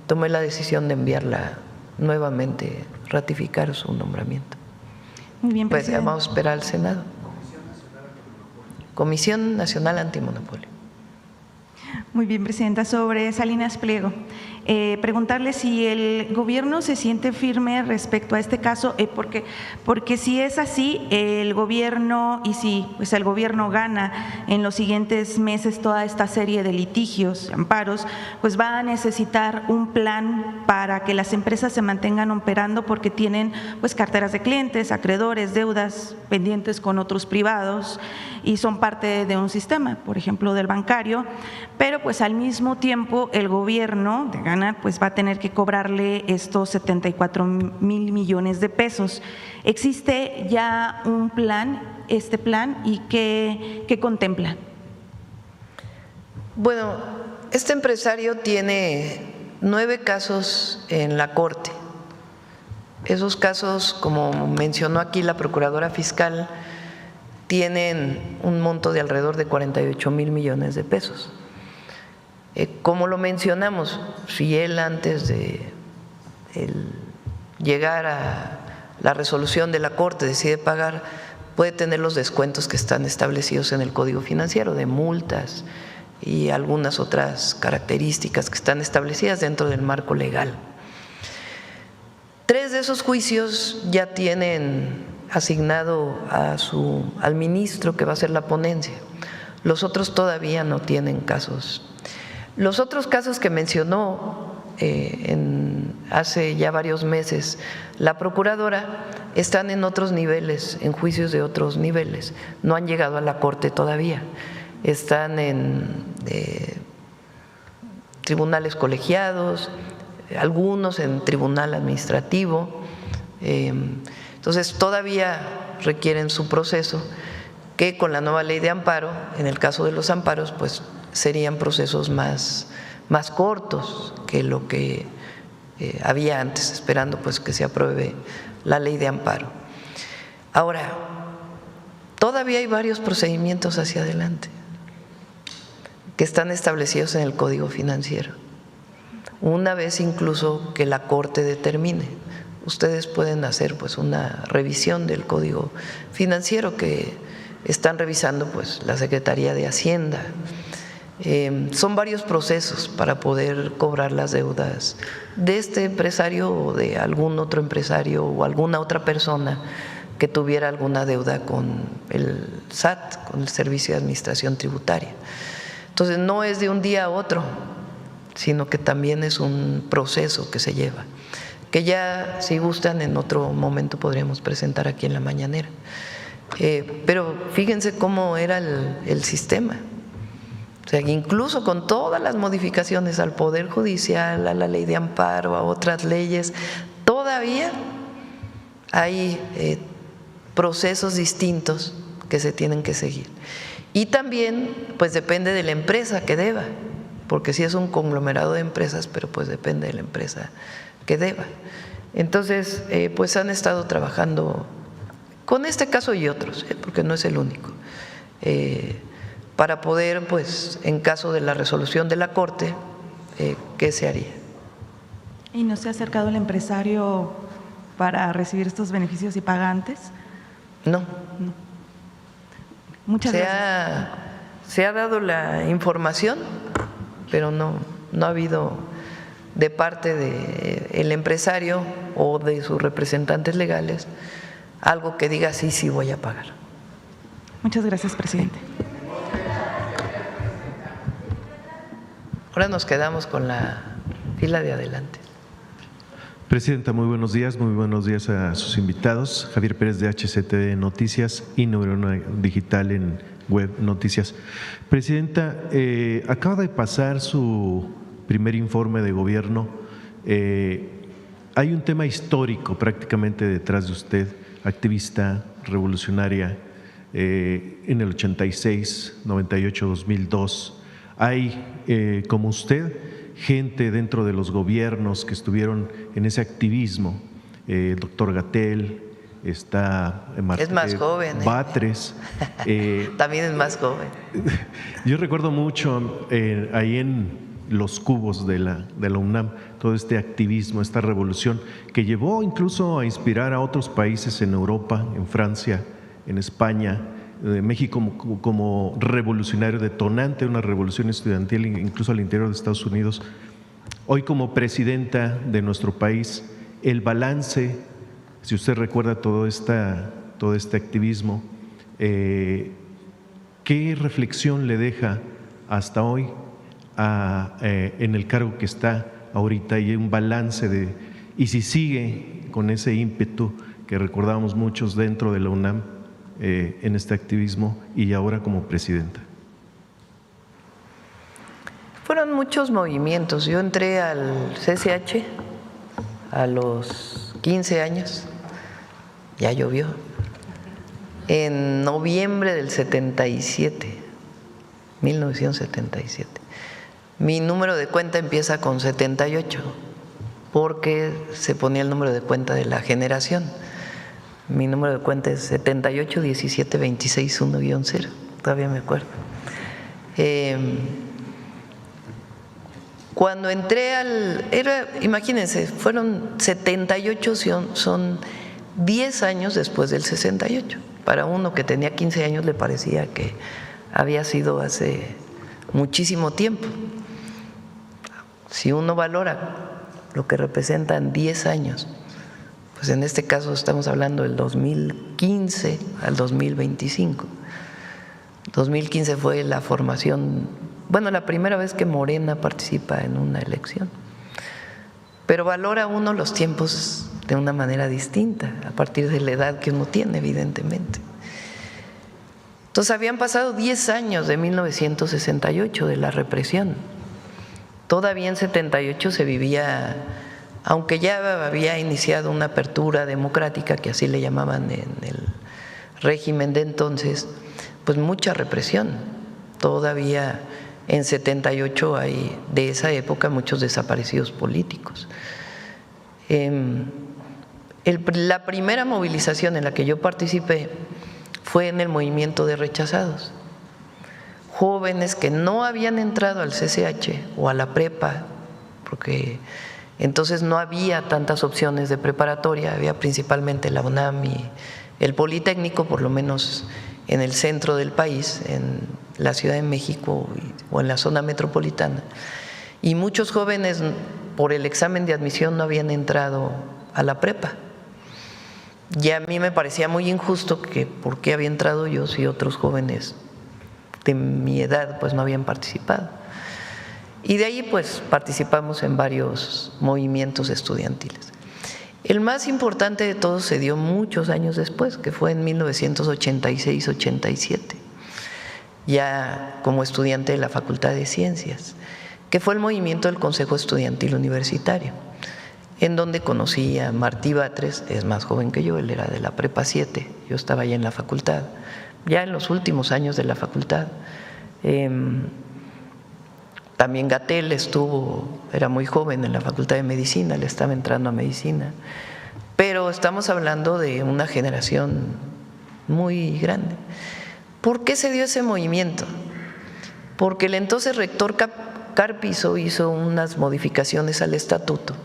A: tomé la decisión de enviarla nuevamente, ratificar su nombramiento.
L: Muy bien, presidenta.
A: Pues vamos a esperar al Senado. Comisión Nacional Antimonopolio.
L: Muy bien, presidenta. Sobre Salinas Pliego, preguntarle si el gobierno se siente firme respecto a este caso, porque si es así, el gobierno, y si pues el gobierno gana en los siguientes meses toda esta serie de litigios, amparos, pues va a necesitar un plan para que las empresas se mantengan operando, porque tienen pues carteras de clientes, acreedores, deudas pendientes con otros privados y son parte de un sistema, por ejemplo, del bancario, pero pues al mismo tiempo el gobierno de ganar pues va a tener que cobrarle estos 74,000 millones de pesos. ¿Existe ya un plan, este plan, y qué contempla?
A: Bueno, este empresario tiene 9 casos en la Corte. Esos casos, como mencionó aquí la Procuradora Fiscal, tienen un monto de alrededor de 48,000 millones de pesos. Como lo mencionamos, si él antes de llegar a la resolución de la Corte decide pagar, puede tener los descuentos que están establecidos en el Código Financiero, de multas y algunas otras características que están establecidas dentro del marco legal. 3 de esos juicios ya tienen asignado al ministro que va a hacer la ponencia. Los otros todavía no tienen casos. Los otros casos que mencionó hace ya varios meses la Procuradora están en otros niveles, en juicios de otros niveles. No han llegado a la Corte todavía. Están en tribunales colegiados, algunos en tribunal administrativo. Entonces todavía requieren su proceso, que con la nueva ley de amparo, en el caso de los amparos, pues serían procesos más cortos que lo que había antes, esperando pues que se apruebe la ley de amparo. Ahora, todavía hay varios procedimientos hacia adelante que están establecidos en el Código Financiero. Una vez incluso que la Corte determine, ustedes pueden hacer pues una revisión del Código Financiero que están revisando pues la Secretaría de Hacienda, Son varios procesos para poder cobrar las deudas de este empresario o de algún otro empresario o alguna otra persona que tuviera alguna deuda con el SAT, con el Servicio de Administración Tributaria. Entonces no es de un día a otro, sino que también es un proceso que se lleva, que ya, si gustan, en otro momento podríamos presentar aquí en la mañanera. Pero fíjense cómo era el sistema. O sea, incluso con todas las modificaciones al Poder Judicial, a la Ley de Amparo, a otras leyes, todavía hay procesos distintos que se tienen que seguir. Y también, pues depende de la empresa que deba, porque sí es un conglomerado de empresas, pero pues depende de la empresa que deba. Entonces, pues han estado trabajando con este caso y otros, porque no es el único, para poder, pues, en caso de la resolución de la Corte, ¿qué se haría?
L: ¿Y no se ha acercado el empresario para recibir estos beneficios y pagantes?
A: No.
L: Muchas gracias.
A: Se ha dado la información, pero no ha habido de parte del empresario o de sus representantes legales algo que diga sí voy a pagar.
L: Muchas gracias, presidente.
A: Ahora nos quedamos con la fila de adelante.
M: Presidenta, muy buenos días a sus invitados. Javier Pérez de HCTV Noticias y Neurona Digital en Web Noticias. Presidenta, acaba de pasar su primer informe de gobierno. Hay un tema histórico prácticamente detrás de usted, activista revolucionaria en el 86, 98, 2002. Hay, como usted, gente dentro de los gobiernos que estuvieron en ese activismo, el doctor Gatell, está
A: es más joven,
M: Batres.
A: También es más joven.
M: Yo recuerdo mucho ahí en los cubos de la UNAM, todo este activismo, esta revolución que llevó incluso a inspirar a otros países en Europa, en Francia, en España, México como revolucionario detonante, una revolución estudiantil incluso al interior de Estados Unidos. Hoy como presidenta de nuestro país, el balance, si usted recuerda todo este activismo, ¿qué reflexión le deja hasta hoy en el cargo que está ahorita y un balance y si sigue con ese ímpetu que recordábamos muchos dentro de la UNAM en este activismo y ahora como presidenta?
A: Fueron muchos movimientos. Yo entré al CCH a los 15 años, ya llovió, en noviembre del 77, 1977. Mi número de cuenta empieza con 78, porque se ponía el número de cuenta de la generación. Mi número de cuenta es 78 17 26 1-0, todavía me acuerdo. Cuando entré imagínense, fueron 78, son 10 años después del 68. Para uno que tenía 15 años le parecía que había sido hace muchísimo tiempo. Si uno valora lo que representan 10 años, pues en este caso estamos hablando del 2015 al 2025. 2015 fue la formación, la primera vez que Morena participa en una elección. Pero valora uno los tiempos de una manera distinta, a partir de la edad que uno tiene, evidentemente. Entonces habían pasado 10 años de 1968, de la represión. Todavía en 78 se vivía, aunque ya había iniciado una apertura democrática, que así le llamaban en el régimen de entonces, pues mucha represión. Todavía en 78 hay, de esa época, muchos desaparecidos políticos. La primera movilización en la que yo participé fue en el movimiento de rechazados. Jóvenes que no habían entrado al CCH o a la prepa, porque entonces no había tantas opciones de preparatoria, había principalmente la UNAM y el Politécnico, por lo menos en el centro del país, en la Ciudad de México o en la zona metropolitana. Y muchos jóvenes por el examen de admisión no habían entrado a la prepa. Y a mí me parecía muy injusto que por qué había entrado yo si otros jóvenes de mi edad pues no habían participado. Y de ahí pues participamos en varios movimientos estudiantiles. El más importante de todos se dio muchos años después, que fue en 1986-87, ya como estudiante de la Facultad de Ciencias, que fue el movimiento del Consejo Estudiantil Universitario, en donde conocí a Martí Batres, es más joven que yo, él era de la Prepa 7, yo estaba ya en la facultad, ya en los últimos años de la facultad. También Gatell era muy joven en la Facultad de Medicina, le estaba entrando a Medicina, pero estamos hablando de una generación muy grande. ¿Por qué se dio ese movimiento? Porque el entonces rector Carpizo hizo unas modificaciones al estatuto,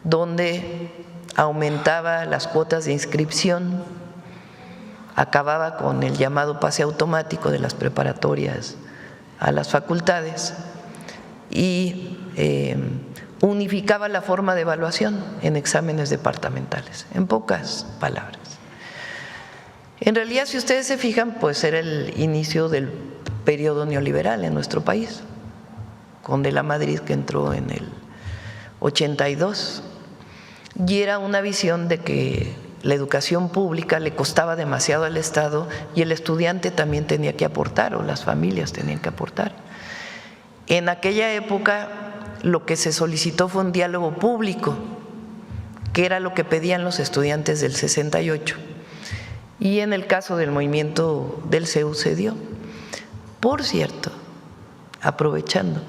A: donde aumentaba las cuotas de inscripción, acababa con el llamado pase automático de las preparatorias a las facultades y unificaba la forma de evaluación en exámenes departamentales, en pocas palabras. En realidad, si ustedes se fijan, pues era el inicio del periodo neoliberal en nuestro país, con De la Madrid, que entró en el 82, y era una visión de que la educación pública le costaba demasiado al Estado y el estudiante también tenía que aportar, o las familias tenían que aportar. En aquella época lo que se solicitó fue un diálogo público, que era lo que pedían los estudiantes del 68, y en el caso del movimiento del CEU se dio. Por cierto, aprovechando,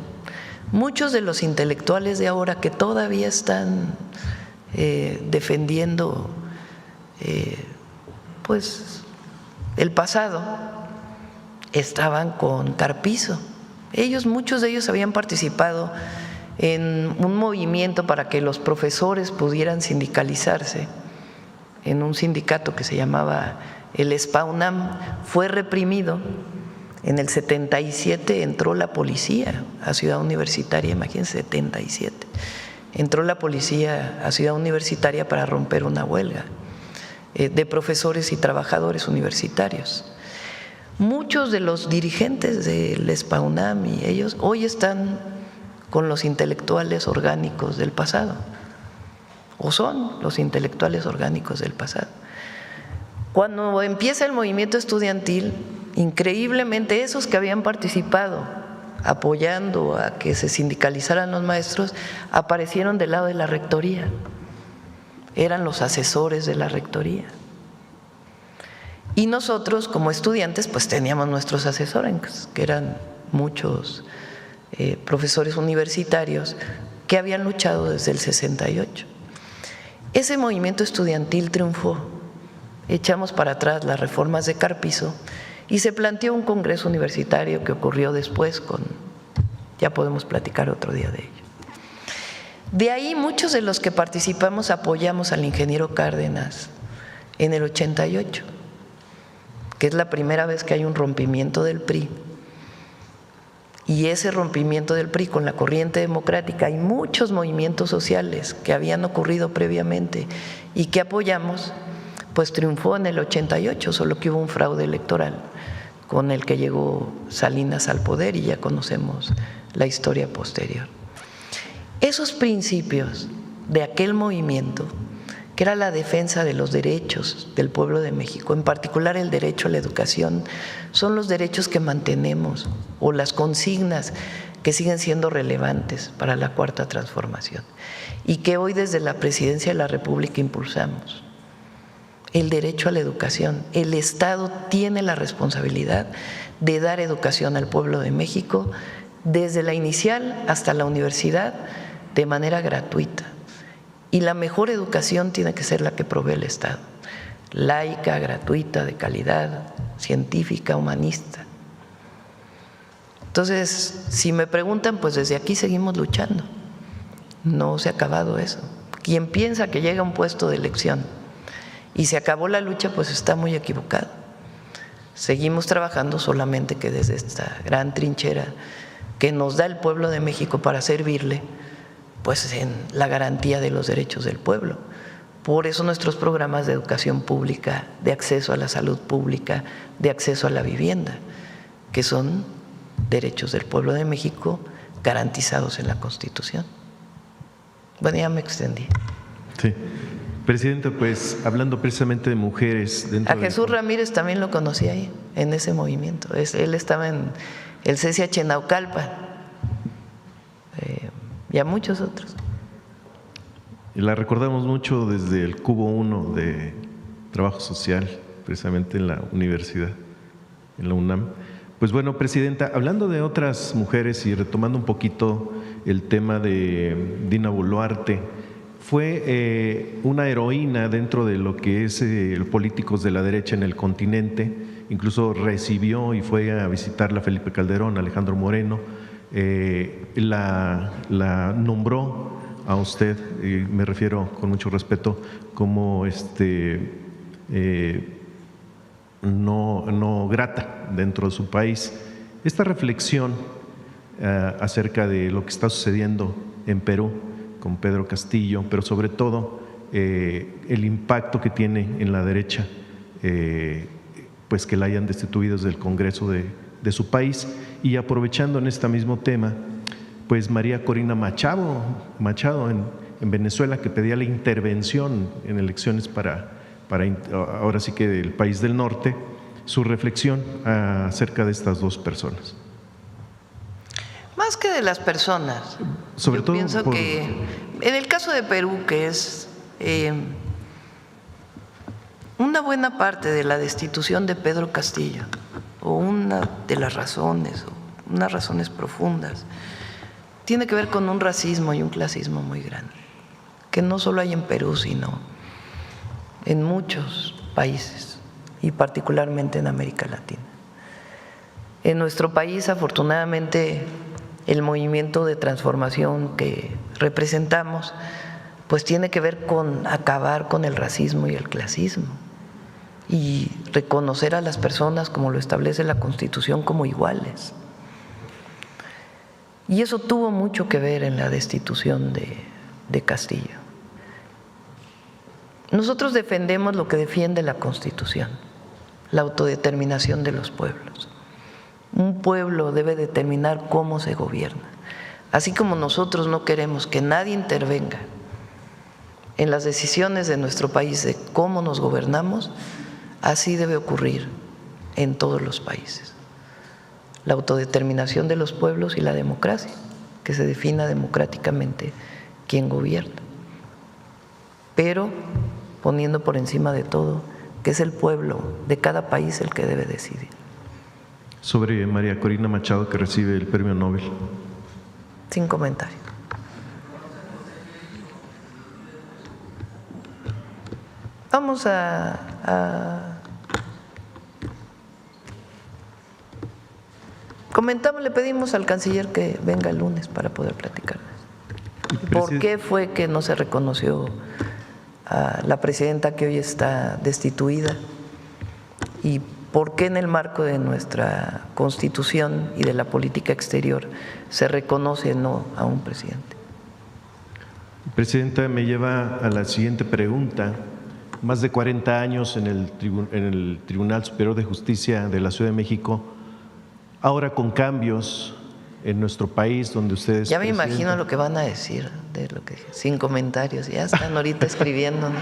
A: muchos de los intelectuales de ahora que todavía están defendiendo pues el pasado, estaban con Carpizo. Muchos de ellos habían participado en un movimiento para que los profesores pudieran sindicalizarse en un sindicato que se llamaba el SPA-UNAM. Fue reprimido. En el 77 entró la policía a Ciudad Universitaria, imagínense, 77. Entró la policía a Ciudad Universitaria para romper una huelga de profesores y trabajadores universitarios. Muchos de los dirigentes del SPA-UNAM y ellos hoy están con los intelectuales orgánicos del pasado, o son los intelectuales orgánicos del pasado. Cuando empieza el movimiento estudiantil, increíblemente esos que habían participado apoyando a que se sindicalizaran los maestros aparecieron del lado de la rectoría, eran los asesores de la rectoría. Y nosotros como estudiantes pues teníamos nuestros asesores, que eran muchos profesores universitarios que habían luchado desde el 68. Ese movimiento estudiantil triunfó, echamos para atrás las reformas de Carpizo y se planteó un congreso universitario que ocurrió después ya podemos platicar otro día de ello. De ahí muchos de los que participamos apoyamos al ingeniero Cárdenas en el 88, que es la primera vez que hay un rompimiento del PRI. Y ese rompimiento del PRI con la corriente democrática y muchos movimientos sociales que habían ocurrido previamente y que apoyamos, pues triunfó en el 88, solo que hubo un fraude electoral con el que llegó Salinas al poder y ya conocemos la historia posterior. Esos principios de aquel movimiento, que era la defensa de los derechos del pueblo de México, en particular el derecho a la educación, son los derechos que mantenemos o las consignas que siguen siendo relevantes para la Cuarta Transformación y que hoy desde la Presidencia de la República impulsamos. El derecho a la educación. El Estado tiene la responsabilidad de dar educación al pueblo de México desde la inicial hasta la universidad de manera gratuita. Y la mejor educación tiene que ser la que provee el Estado, laica, gratuita, de calidad, científica, humanista. Entonces, si me preguntan, pues desde aquí seguimos luchando. No se ha acabado eso. Quien piensa que llega a un puesto de elección y se acabó la lucha, pues está muy equivocado. Seguimos trabajando, solamente que desde esta gran trinchera que nos da el pueblo de México para servirle, pues en la garantía de los derechos del pueblo. Por eso nuestros programas de educación pública, de acceso a la salud pública, de acceso a la vivienda, que son derechos del pueblo de México garantizados en la Constitución. Bueno, ya me extendí.
M: Sí. Presidenta, pues hablando precisamente de mujeres dentro
A: A Jesús Ramírez también lo conocí ahí, en ese movimiento. Él estaba en el CCH Naucalpan y a muchos otros.
M: Y la recordamos mucho desde el Cubo 1 de Trabajo Social, precisamente en la universidad, en la UNAM. Pues bueno, Presidenta, hablando de otras mujeres y retomando un poquito el tema de Dina Boluarte, fue una heroína dentro de lo que es los políticos de la derecha en el continente. Incluso recibió y fue a visitarla Felipe Calderón, Alejandro Moreno, la nombró a usted, y me refiero con mucho respeto, como no grata dentro de su país. Esta reflexión acerca de lo que está sucediendo en Perú con Pedro Castillo, pero sobre todo el impacto que tiene en la derecha, pues que la hayan destituido del Congreso de su país. Y aprovechando en este mismo tema, pues María Corina Machado en Venezuela, que pedía la intervención en elecciones para ahora sí que del país del norte, su reflexión acerca de estas dos personas.
A: Más que de las personas,
M: sobre todo
A: pienso que en el caso de Perú, que es una buena parte de la destitución de Pedro Castillo, o una de las razones, o unas razones profundas, tiene que ver con un racismo y un clasismo muy grande, que no solo hay en Perú, sino en muchos países, y particularmente en América Latina. En nuestro país, afortunadamente, el movimiento de transformación que representamos, pues tiene que ver con acabar con el racismo y el clasismo y reconocer a las personas, como lo establece la Constitución, como iguales. Y eso tuvo mucho que ver en la destitución de Castillo. Nosotros defendemos lo que defiende la Constitución, la autodeterminación de los pueblos. Un pueblo debe determinar cómo se gobierna. Así como nosotros no queremos que nadie intervenga en las decisiones de nuestro país de cómo nos gobernamos, así debe ocurrir en todos los países. La autodeterminación de los pueblos y la democracia, que se defina democráticamente quién gobierna, pero poniendo por encima de todo que es el pueblo de cada país el que debe decidir.
M: Sobre María Corina Machado, que recibe el Premio Nobel.
A: Sin comentario. Vamos comentamos, le pedimos al canciller que venga el lunes para poder platicar. ¿Por qué fue que no se reconoció a la presidenta que hoy está destituida? ¿Y por qué en el marco de nuestra Constitución y de la política exterior se reconoce no a un presidente?
M: Presidenta, me lleva a la siguiente pregunta. Más de 40 años en el Tribunal Superior de Justicia de la Ciudad de México, ahora con cambios en nuestro país, donde ustedes…
A: Ya me imagino lo que van a decir, de lo que sin comentarios, ya están ahorita escribiendo, ¿no?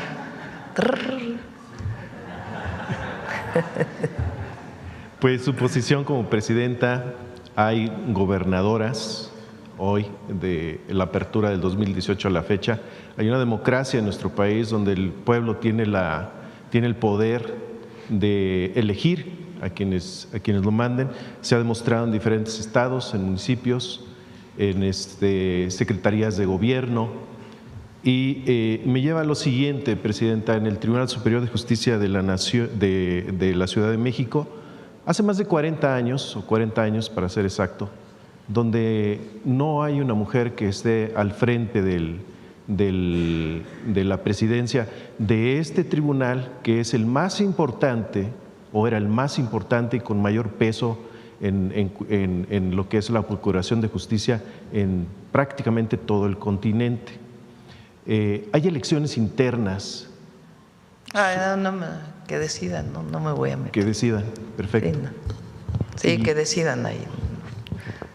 M: Pues su posición como presidenta, hay gobernadoras hoy, de la apertura del 2018 a la fecha, hay una democracia en nuestro país donde el pueblo tiene el poder de elegir a quienes lo manden. Se ha demostrado en diferentes estados, en municipios, en secretarías de gobierno. Y me lleva a lo siguiente, Presidenta, en el Tribunal Superior de Justicia de la Nación, de la Ciudad de México, hace más de 40 años, o 40 años para ser exacto, donde no hay una mujer que esté al frente de la presidencia de este tribunal, que es el más importante o era el más importante y con mayor peso en lo que es la procuración de justicia en prácticamente todo el continente. Hay elecciones internas.
A: Que decidan, no me voy a meter.
M: Que decidan, perfecto.
A: Sí, que decidan ahí.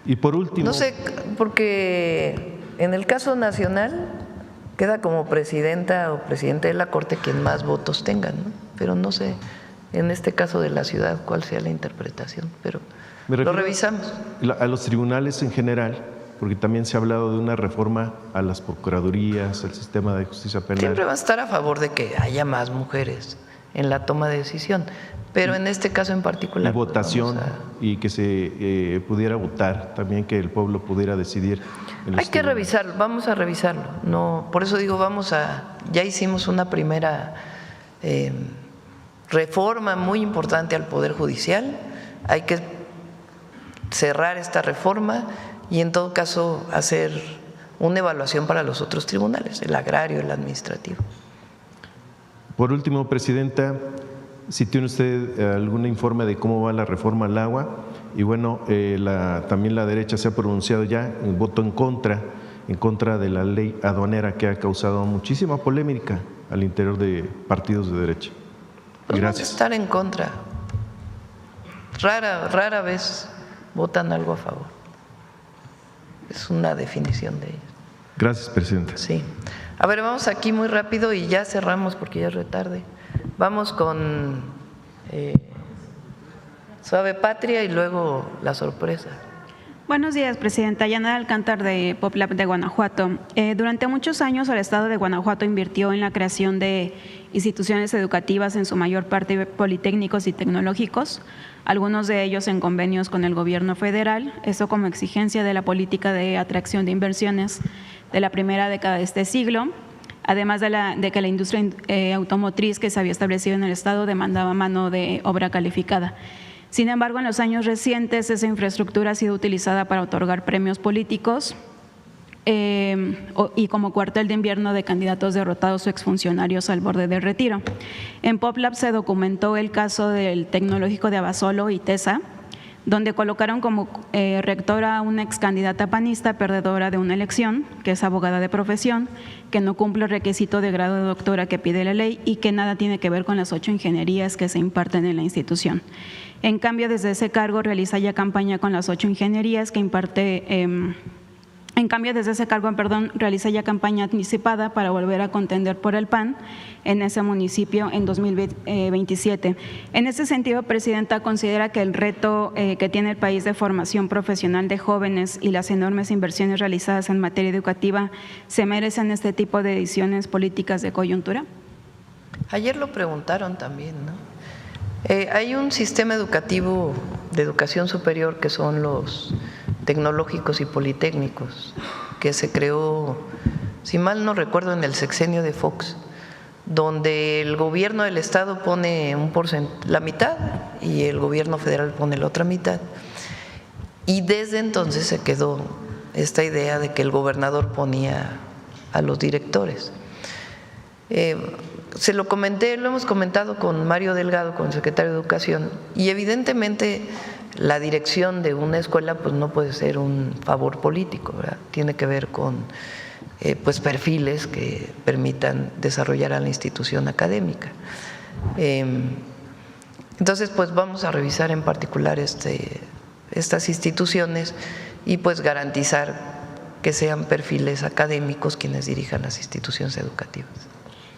M: Y por último…
A: No sé, porque en el caso nacional queda como presidenta o presidente de la Corte quien más votos tenga, ¿no? Pero no sé, en este caso de la ciudad, cuál sea la interpretación, pero lo revisamos.
M: A los tribunales en general, porque también se ha hablado de una reforma a las procuradurías, al sistema de justicia penal.
A: Siempre va a estar a favor de que haya más mujeres en la toma de decisión, pero en este caso en particular…
M: Y votación, y que se pudiera votar, también que el pueblo pudiera decidir.
A: Hay que revisarlo, vamos a revisarlo. No, por eso digo, ya hicimos una primera reforma muy importante al Poder Judicial, hay que cerrar esta reforma y en todo caso hacer una evaluación para los otros tribunales, el agrario, el administrativo.
M: Por último, Presidenta, si tiene usted algún informe de cómo va la reforma al agua, y bueno, también la derecha se ha pronunciado ya en voto en contra de la ley aduanera que ha causado muchísima polémica al interior de partidos de derecha.
A: Pues
M: Gracias.
A: Vamos a estar en contra. Rara vez votan algo a favor. Es una definición de ellos.
M: Gracias, Presidenta.
A: Sí. A ver, vamos aquí muy rápido y ya cerramos porque ya es retarde. Vamos con Suave Patria y luego la sorpresa.
N: Buenos días, Presidenta. Yanara Alcántar de PopLab de Guanajuato. Durante muchos años el Estado de Guanajuato invirtió en la creación de instituciones educativas, en su mayor parte politécnicos y tecnológicos, algunos de ellos en convenios con el gobierno federal, esto como exigencia de la política de atracción de inversiones de la primera década de este siglo, además de que la industria automotriz que se había establecido en el Estado demandaba mano de obra calificada. Sin embargo, en los años recientes esa infraestructura ha sido utilizada para otorgar premios políticos y como cuartel de invierno de candidatos derrotados o exfuncionarios al borde del retiro. En PopLab se documentó el caso del Tecnológico de Abasolo y TESA, donde colocaron como rectora a una ex candidata panista perdedora de una elección, que es abogada de profesión, que no cumple el requisito de grado de doctora que pide la ley y que nada tiene que ver con las 8 ingenierías que se imparten en la institución. En cambio, desde ese cargo realiza ya campaña con las 8 ingenierías que imparte… realiza ya campaña anticipada para volver a contender por el PAN en ese municipio en 2027. En ese sentido, Presidenta, ¿considera que el reto que tiene el país de formación profesional de jóvenes y las enormes inversiones realizadas en materia educativa se merecen este tipo de decisiones políticas de coyuntura?
A: Ayer lo preguntaron también, ¿no? Hay un sistema educativo de educación superior que son los tecnológicos y politécnicos, que se creó, si mal no recuerdo, en el sexenio de Fox, donde el gobierno del estado pone la mitad y el gobierno federal pone la otra mitad. Y desde entonces se quedó esta idea de que el gobernador ponía a los directores. Se lo comenté, lo hemos comentado con Mario Delgado, con el secretario de Educación, y evidentemente la dirección de una escuela pues no puede ser un favor político, ¿verdad? Tiene que ver con pues perfiles que permitan desarrollar a la institución académica. Entonces pues vamos a revisar en particular estas instituciones y pues garantizar que sean perfiles académicos quienes dirijan las instituciones educativas.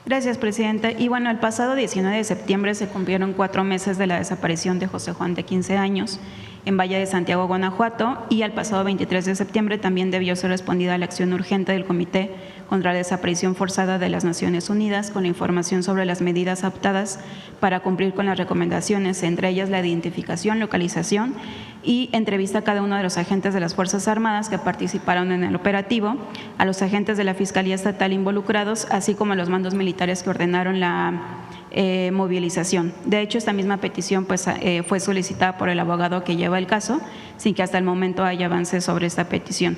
N: Gracias, Presidenta. Y bueno, el pasado 19 de septiembre se cumplieron 4 meses de la desaparición de José Juan, de 15 años, en Valle de Santiago, Guanajuato, y al pasado 23 de septiembre también debió ser respondida a la acción urgente del Comité contra la Desaparición Forzada de las Naciones Unidas con la información sobre las medidas adoptadas para cumplir con las recomendaciones, entre ellas la identificación, localización y entrevista a cada uno de los agentes de las Fuerzas Armadas que participaron en el operativo, a los agentes de la Fiscalía Estatal involucrados, así como a los mandos militares que ordenaron la movilización. De hecho, esta misma petición pues, fue solicitada por el abogado que lleva el caso, sin que hasta el momento haya avances sobre esta petición.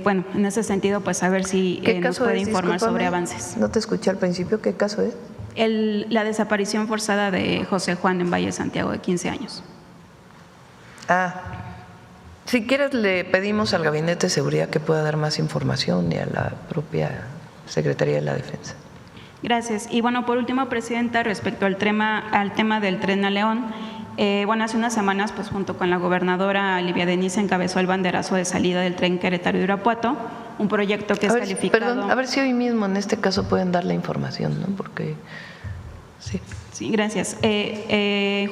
N: Bueno, en ese sentido, pues a ver si nos puede informar sobre avances.
A: No te escuché al principio, ¿qué caso es?
N: la desaparición forzada de José Juan en Valle de Santiago de 15 años.
A: Si quieres le pedimos al Gabinete de Seguridad que pueda dar más información y a la propia Secretaría de la Defensa.
N: Gracias. Y bueno, por último, Presidenta, respecto al tema del Tren a León, hace unas semanas, pues junto con la gobernadora Livia Denis, encabezó el banderazo de salida del tren Querétaro-Irapuato, un proyecto que es calificado…
A: Perdón, a ver si hoy mismo en este caso pueden dar la información, ¿no? Porque… Sí.
N: Sí, gracias.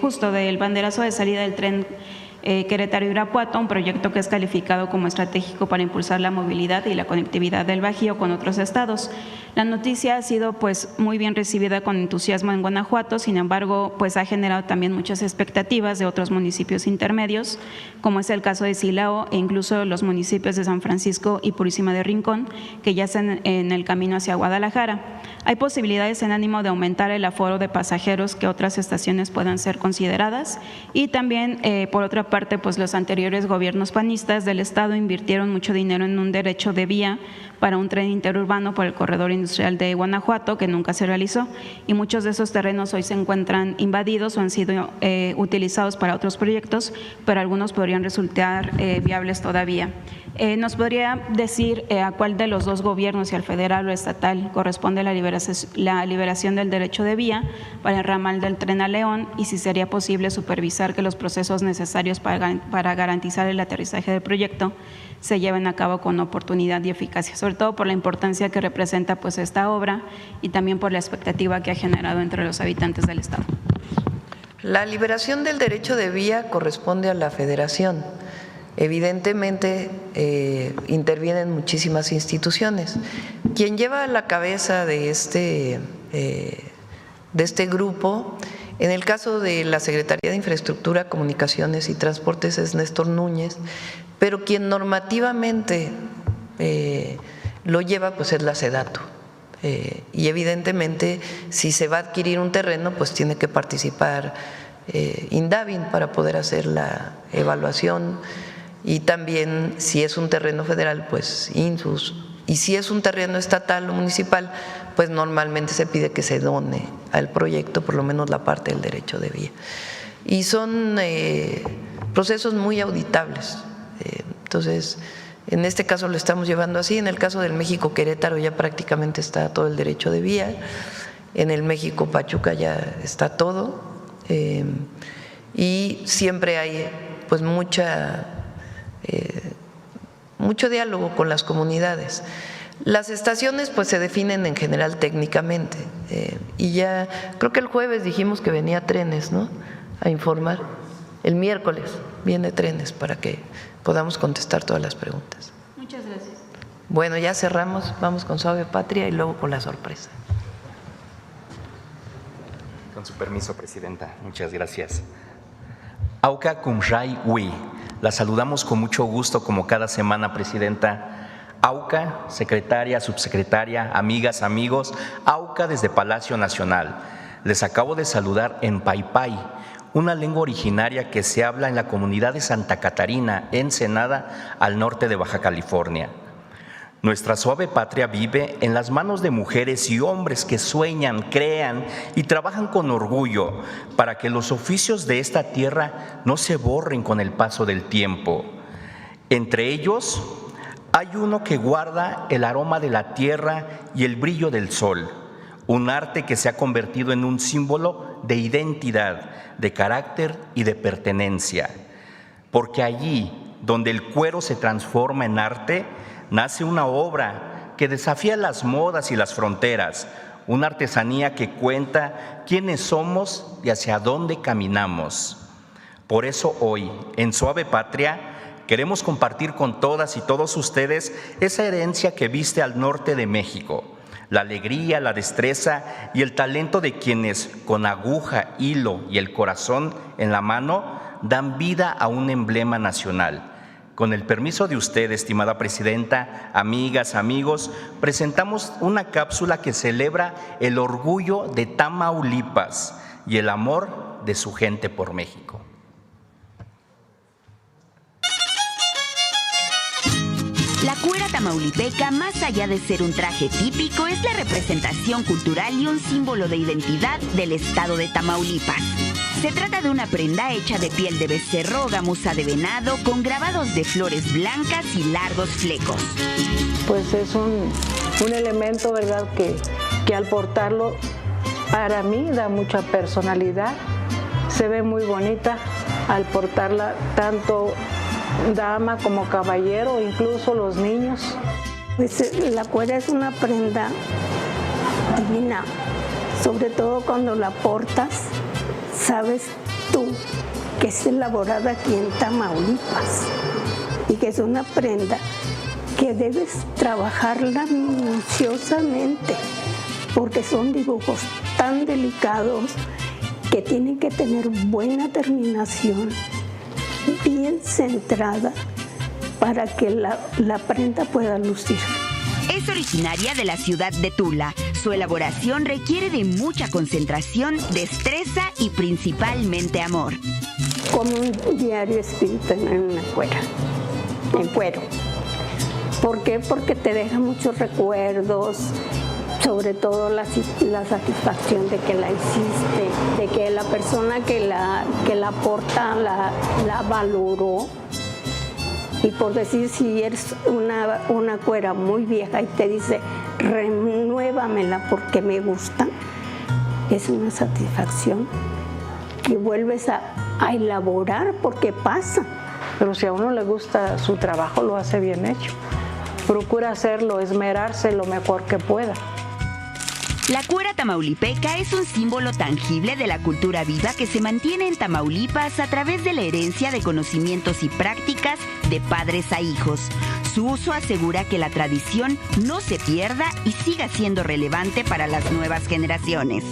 N: Justo del banderazo de salida del tren Querétaro-Irapuato, un proyecto que es calificado como estratégico para impulsar la movilidad y la conectividad del Bajío con otros estados. La noticia ha sido pues muy bien recibida con entusiasmo en Guanajuato, sin embargo pues ha generado también muchas expectativas de otros municipios intermedios, como es el caso de Silao e incluso los municipios de San Francisco y Purísima de Rincón, que ya están en el camino hacia Guadalajara. Hay posibilidades en ánimo de aumentar el aforo de pasajeros que otras estaciones puedan ser consideradas y también por otra parte pues los anteriores gobiernos panistas del estado invirtieron mucho dinero en un derecho de vía para un tren interurbano por el corredor industrial de Guanajuato que nunca se realizó y muchos de esos terrenos hoy se encuentran invadidos o han sido utilizados para otros proyectos, pero algunos podrían resultar viables todavía. ¿Nos podría decir a cuál de los dos gobiernos, si al federal o estatal, corresponde la liberación del derecho de vía para el ramal del Tren a León y si sería posible supervisar que los procesos necesarios para garantizar el aterrizaje del proyecto se lleven a cabo con oportunidad y eficacia, sobre todo por la importancia que representa pues esta obra y también por la expectativa que ha generado entre los habitantes del estado?
A: La liberación del derecho de vía corresponde a la Federación. Evidentemente intervienen muchísimas instituciones. Quien lleva a la cabeza de este grupo, en el caso de la Secretaría de Infraestructura, Comunicaciones y Transportes es Néstor Núñez, pero quien normativamente lo lleva pues es la SEDATU. Y evidentemente si se va a adquirir un terreno pues tiene que participar INDAVIN para poder hacer la evaluación. Y también si es un terreno federal, pues INSUS. Y si es un terreno estatal o municipal, pues normalmente se pide que se done al proyecto por lo menos la parte del derecho de vía. Y son procesos muy auditables. Entonces, en este caso lo estamos llevando así. En el caso del México-Querétaro ya prácticamente está todo el derecho de vía. En el México-Pachuca ya está todo. Y siempre hay pues mucho diálogo con las comunidades. Las estaciones pues se definen en general técnicamente y ya creo que el jueves dijimos que venía Trenes, ¿no?, a informar. El miércoles viene Trenes para que podamos contestar todas las preguntas.
N: Muchas gracias.
A: Bueno, ya cerramos, vamos con Suave Patria y luego con la sorpresa.
O: Con su permiso, Presidenta, muchas gracias. Auca Kumrai Wi. La saludamos con mucho gusto como cada semana, Presidenta. AUCA, secretaria, subsecretaria, amigas, amigos, AUCA desde Palacio Nacional. Les acabo de saludar en Paypay, una lengua originaria que se habla en la comunidad de Santa Catarina, Ensenada, al norte de Baja California. Nuestra suave patria vive en las manos de mujeres y hombres que sueñan, crean y trabajan con orgullo para que los oficios de esta tierra no se borren con el paso del tiempo. Entre ellos hay uno que guarda el aroma de la tierra y el brillo del sol, un arte que se ha convertido en un símbolo de identidad, de carácter y de pertenencia. Porque allí donde el cuero se transforma en arte, nace una obra que desafía las modas y las fronteras, una artesanía que cuenta quiénes somos y hacia dónde caminamos. Por eso hoy, en Suave Patria, queremos compartir con todas y todos ustedes esa herencia que viste al norte de México, la alegría, la destreza y el talento de quienes, con aguja, hilo y el corazón en la mano, dan vida a un emblema nacional. Con el permiso de usted, estimada Presidenta, amigas, amigos, presentamos una cápsula que celebra el orgullo de Tamaulipas y el amor de su gente por México.
P: La cuera tamaulipeca, más allá de ser un traje típico, es la representación cultural y un símbolo de identidad del estado de Tamaulipas. Se trata de una prenda hecha de piel de becerro o gamuza de venado con grabados de flores blancas y largos flecos.
Q: Pues es un elemento, ¿verdad?, que al portarlo, para mí da mucha personalidad. Se ve muy bonita al portarla tanto dama como caballero, incluso los niños.
R: Pues la cuera es una prenda divina, sobre todo cuando la portas, sabes tú que es elaborada aquí en Tamaulipas y que es una prenda que debes trabajarla minuciosamente porque son dibujos tan delicados que tienen que tener buena terminación, bien centrada, para que la prenda pueda lucir.
P: Es originaria de la ciudad de Tula. Su elaboración requiere de mucha concentración, destreza y principalmente amor.
R: Como un diario escrito en una cuera, en cuero. ¿Por qué? Porque te deja muchos recuerdos, sobre todo la satisfacción de que la hiciste, de que la persona que la porta la valoró. Y por decir, si eres una cuera muy vieja y te dice, renuévamela porque me gusta, es una satisfacción que vuelves a elaborar porque pasa.
Q: Pero si a uno le gusta su trabajo, lo hace bien hecho. Procura hacerlo, esmerarse lo mejor que pueda.
P: La cuera tamaulipeca es un símbolo tangible de la cultura viva que se mantiene en Tamaulipas a través de la herencia de conocimientos y prácticas de padres a hijos. Su uso asegura que la tradición no se pierda y siga siendo relevante para las nuevas generaciones.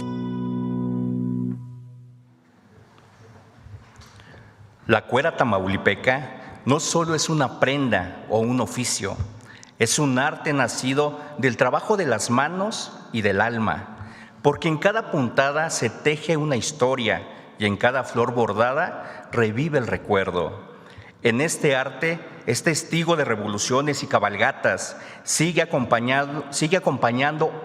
O: La cuera tamaulipeca no solo es una prenda o un oficio, es un arte nacido del trabajo de las manos y del alma, porque en cada puntada se teje una historia y en cada flor bordada revive el recuerdo. En este arte es testigo de revoluciones y cabalgatas, sigue acompañando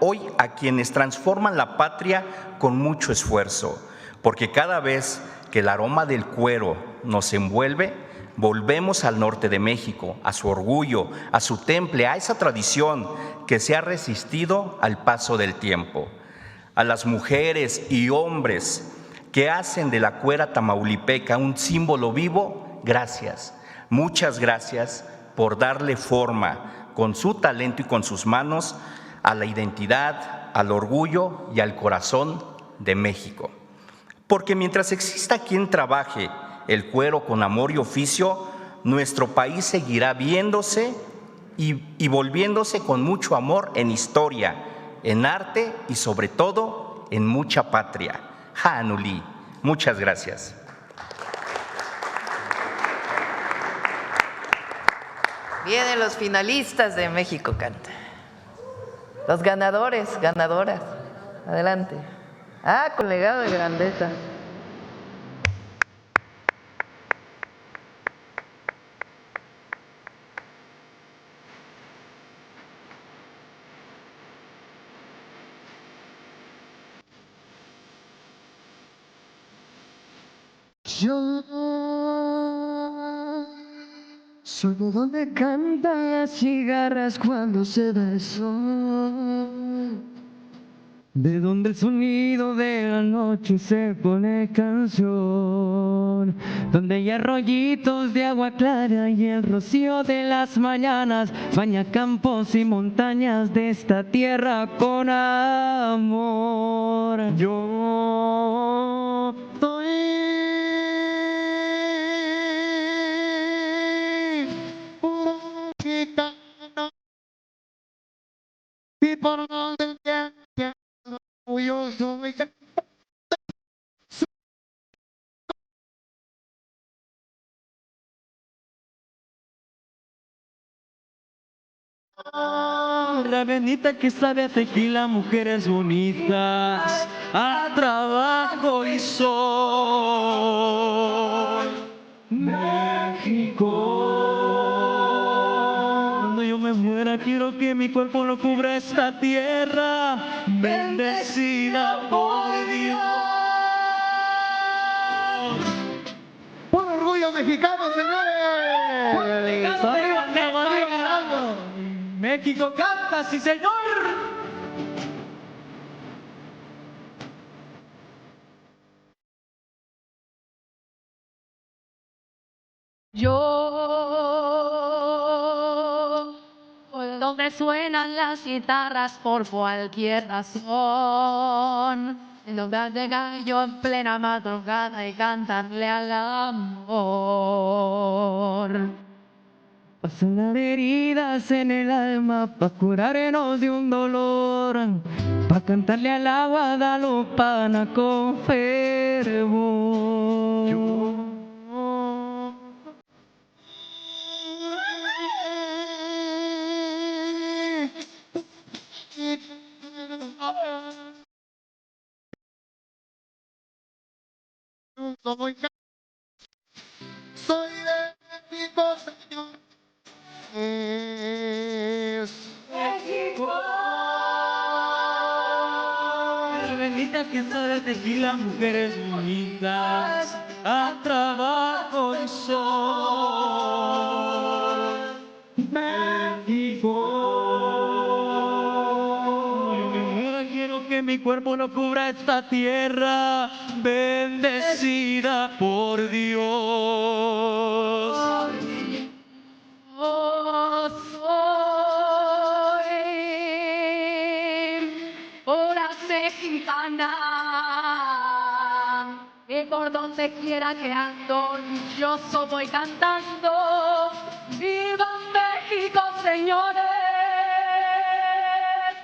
O: hoy a quienes transforman la patria con mucho esfuerzo, porque cada vez que el aroma del cuero nos envuelve, volvemos al norte de México, a su orgullo, a su temple, a esa tradición que se ha resistido al paso del tiempo. A las mujeres y hombres que hacen de la cuera tamaulipeca un símbolo vivo, gracias. Muchas gracias por darle forma con su talento y con sus manos a la identidad, al orgullo y al corazón de México. Porque mientras exista quien trabaje el cuero con amor y oficio, nuestro país seguirá viéndose y volviéndose con mucho amor en historia, en arte y sobre todo en mucha patria. Hanuli, muchas gracias.
A: Vienen los finalistas de México Canta. Los ganadores, ganadoras. Adelante. Con legado de grandeza.
S: Yo soy de donde cantan las cigarras cuando se da el sol, de donde el sonido de la noche se pone canción, donde hay arroyitos de agua clara y el rocío de las mañanas baña campos y montañas de esta tierra con amor. Yo soy y por donde yo soy la bendita que sabe a tequila, mujeres bonitas, a trabajo y sol. México, cuando yo me muera que mi cuerpo no cubra esta tierra, bendecida por Dios.
T: ¡Un orgullo mexicano, señores!
S: México canta, sí señor.
U: Yo, donde suenan las guitarras por cualquier razón, en donde llegar yo en plena madrugada y cantarle al amor.
S: Pasan las heridas en el alma pa' curarnos de un dolor, pa' cantarle a la guadalupana con fervor.
T: Soy de México, señor.
S: México. Bendita fiesta de tequila, mujeres bonitas, a trabajo y sol. México. Quiero que mi cuerpo no cubra esta tierra, bendecida por Dios.
U: Hola mexicana, y por donde quiera que ando, yo voy cantando. ¡Viva México, señores!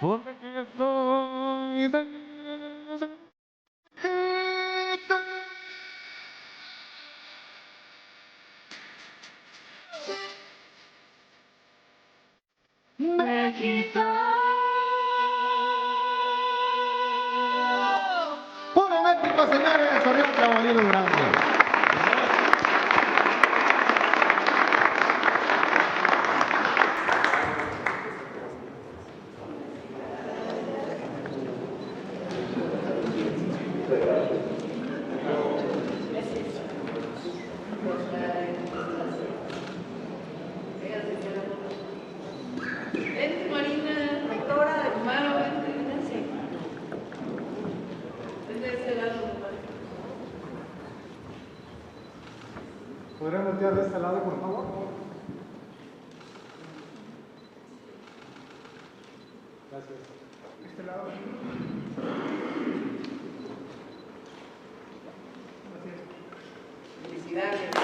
S: Porque soy de
U: México.
T: ¡Puro México, señores! Arriba Claudelino Durango.
U: Vente, Marina, rectora de Humano, vente, vente de ese lado.
T: ¿Podrían voltear de este lado, por favor? Gracias. Este lado.
A: Felicidades.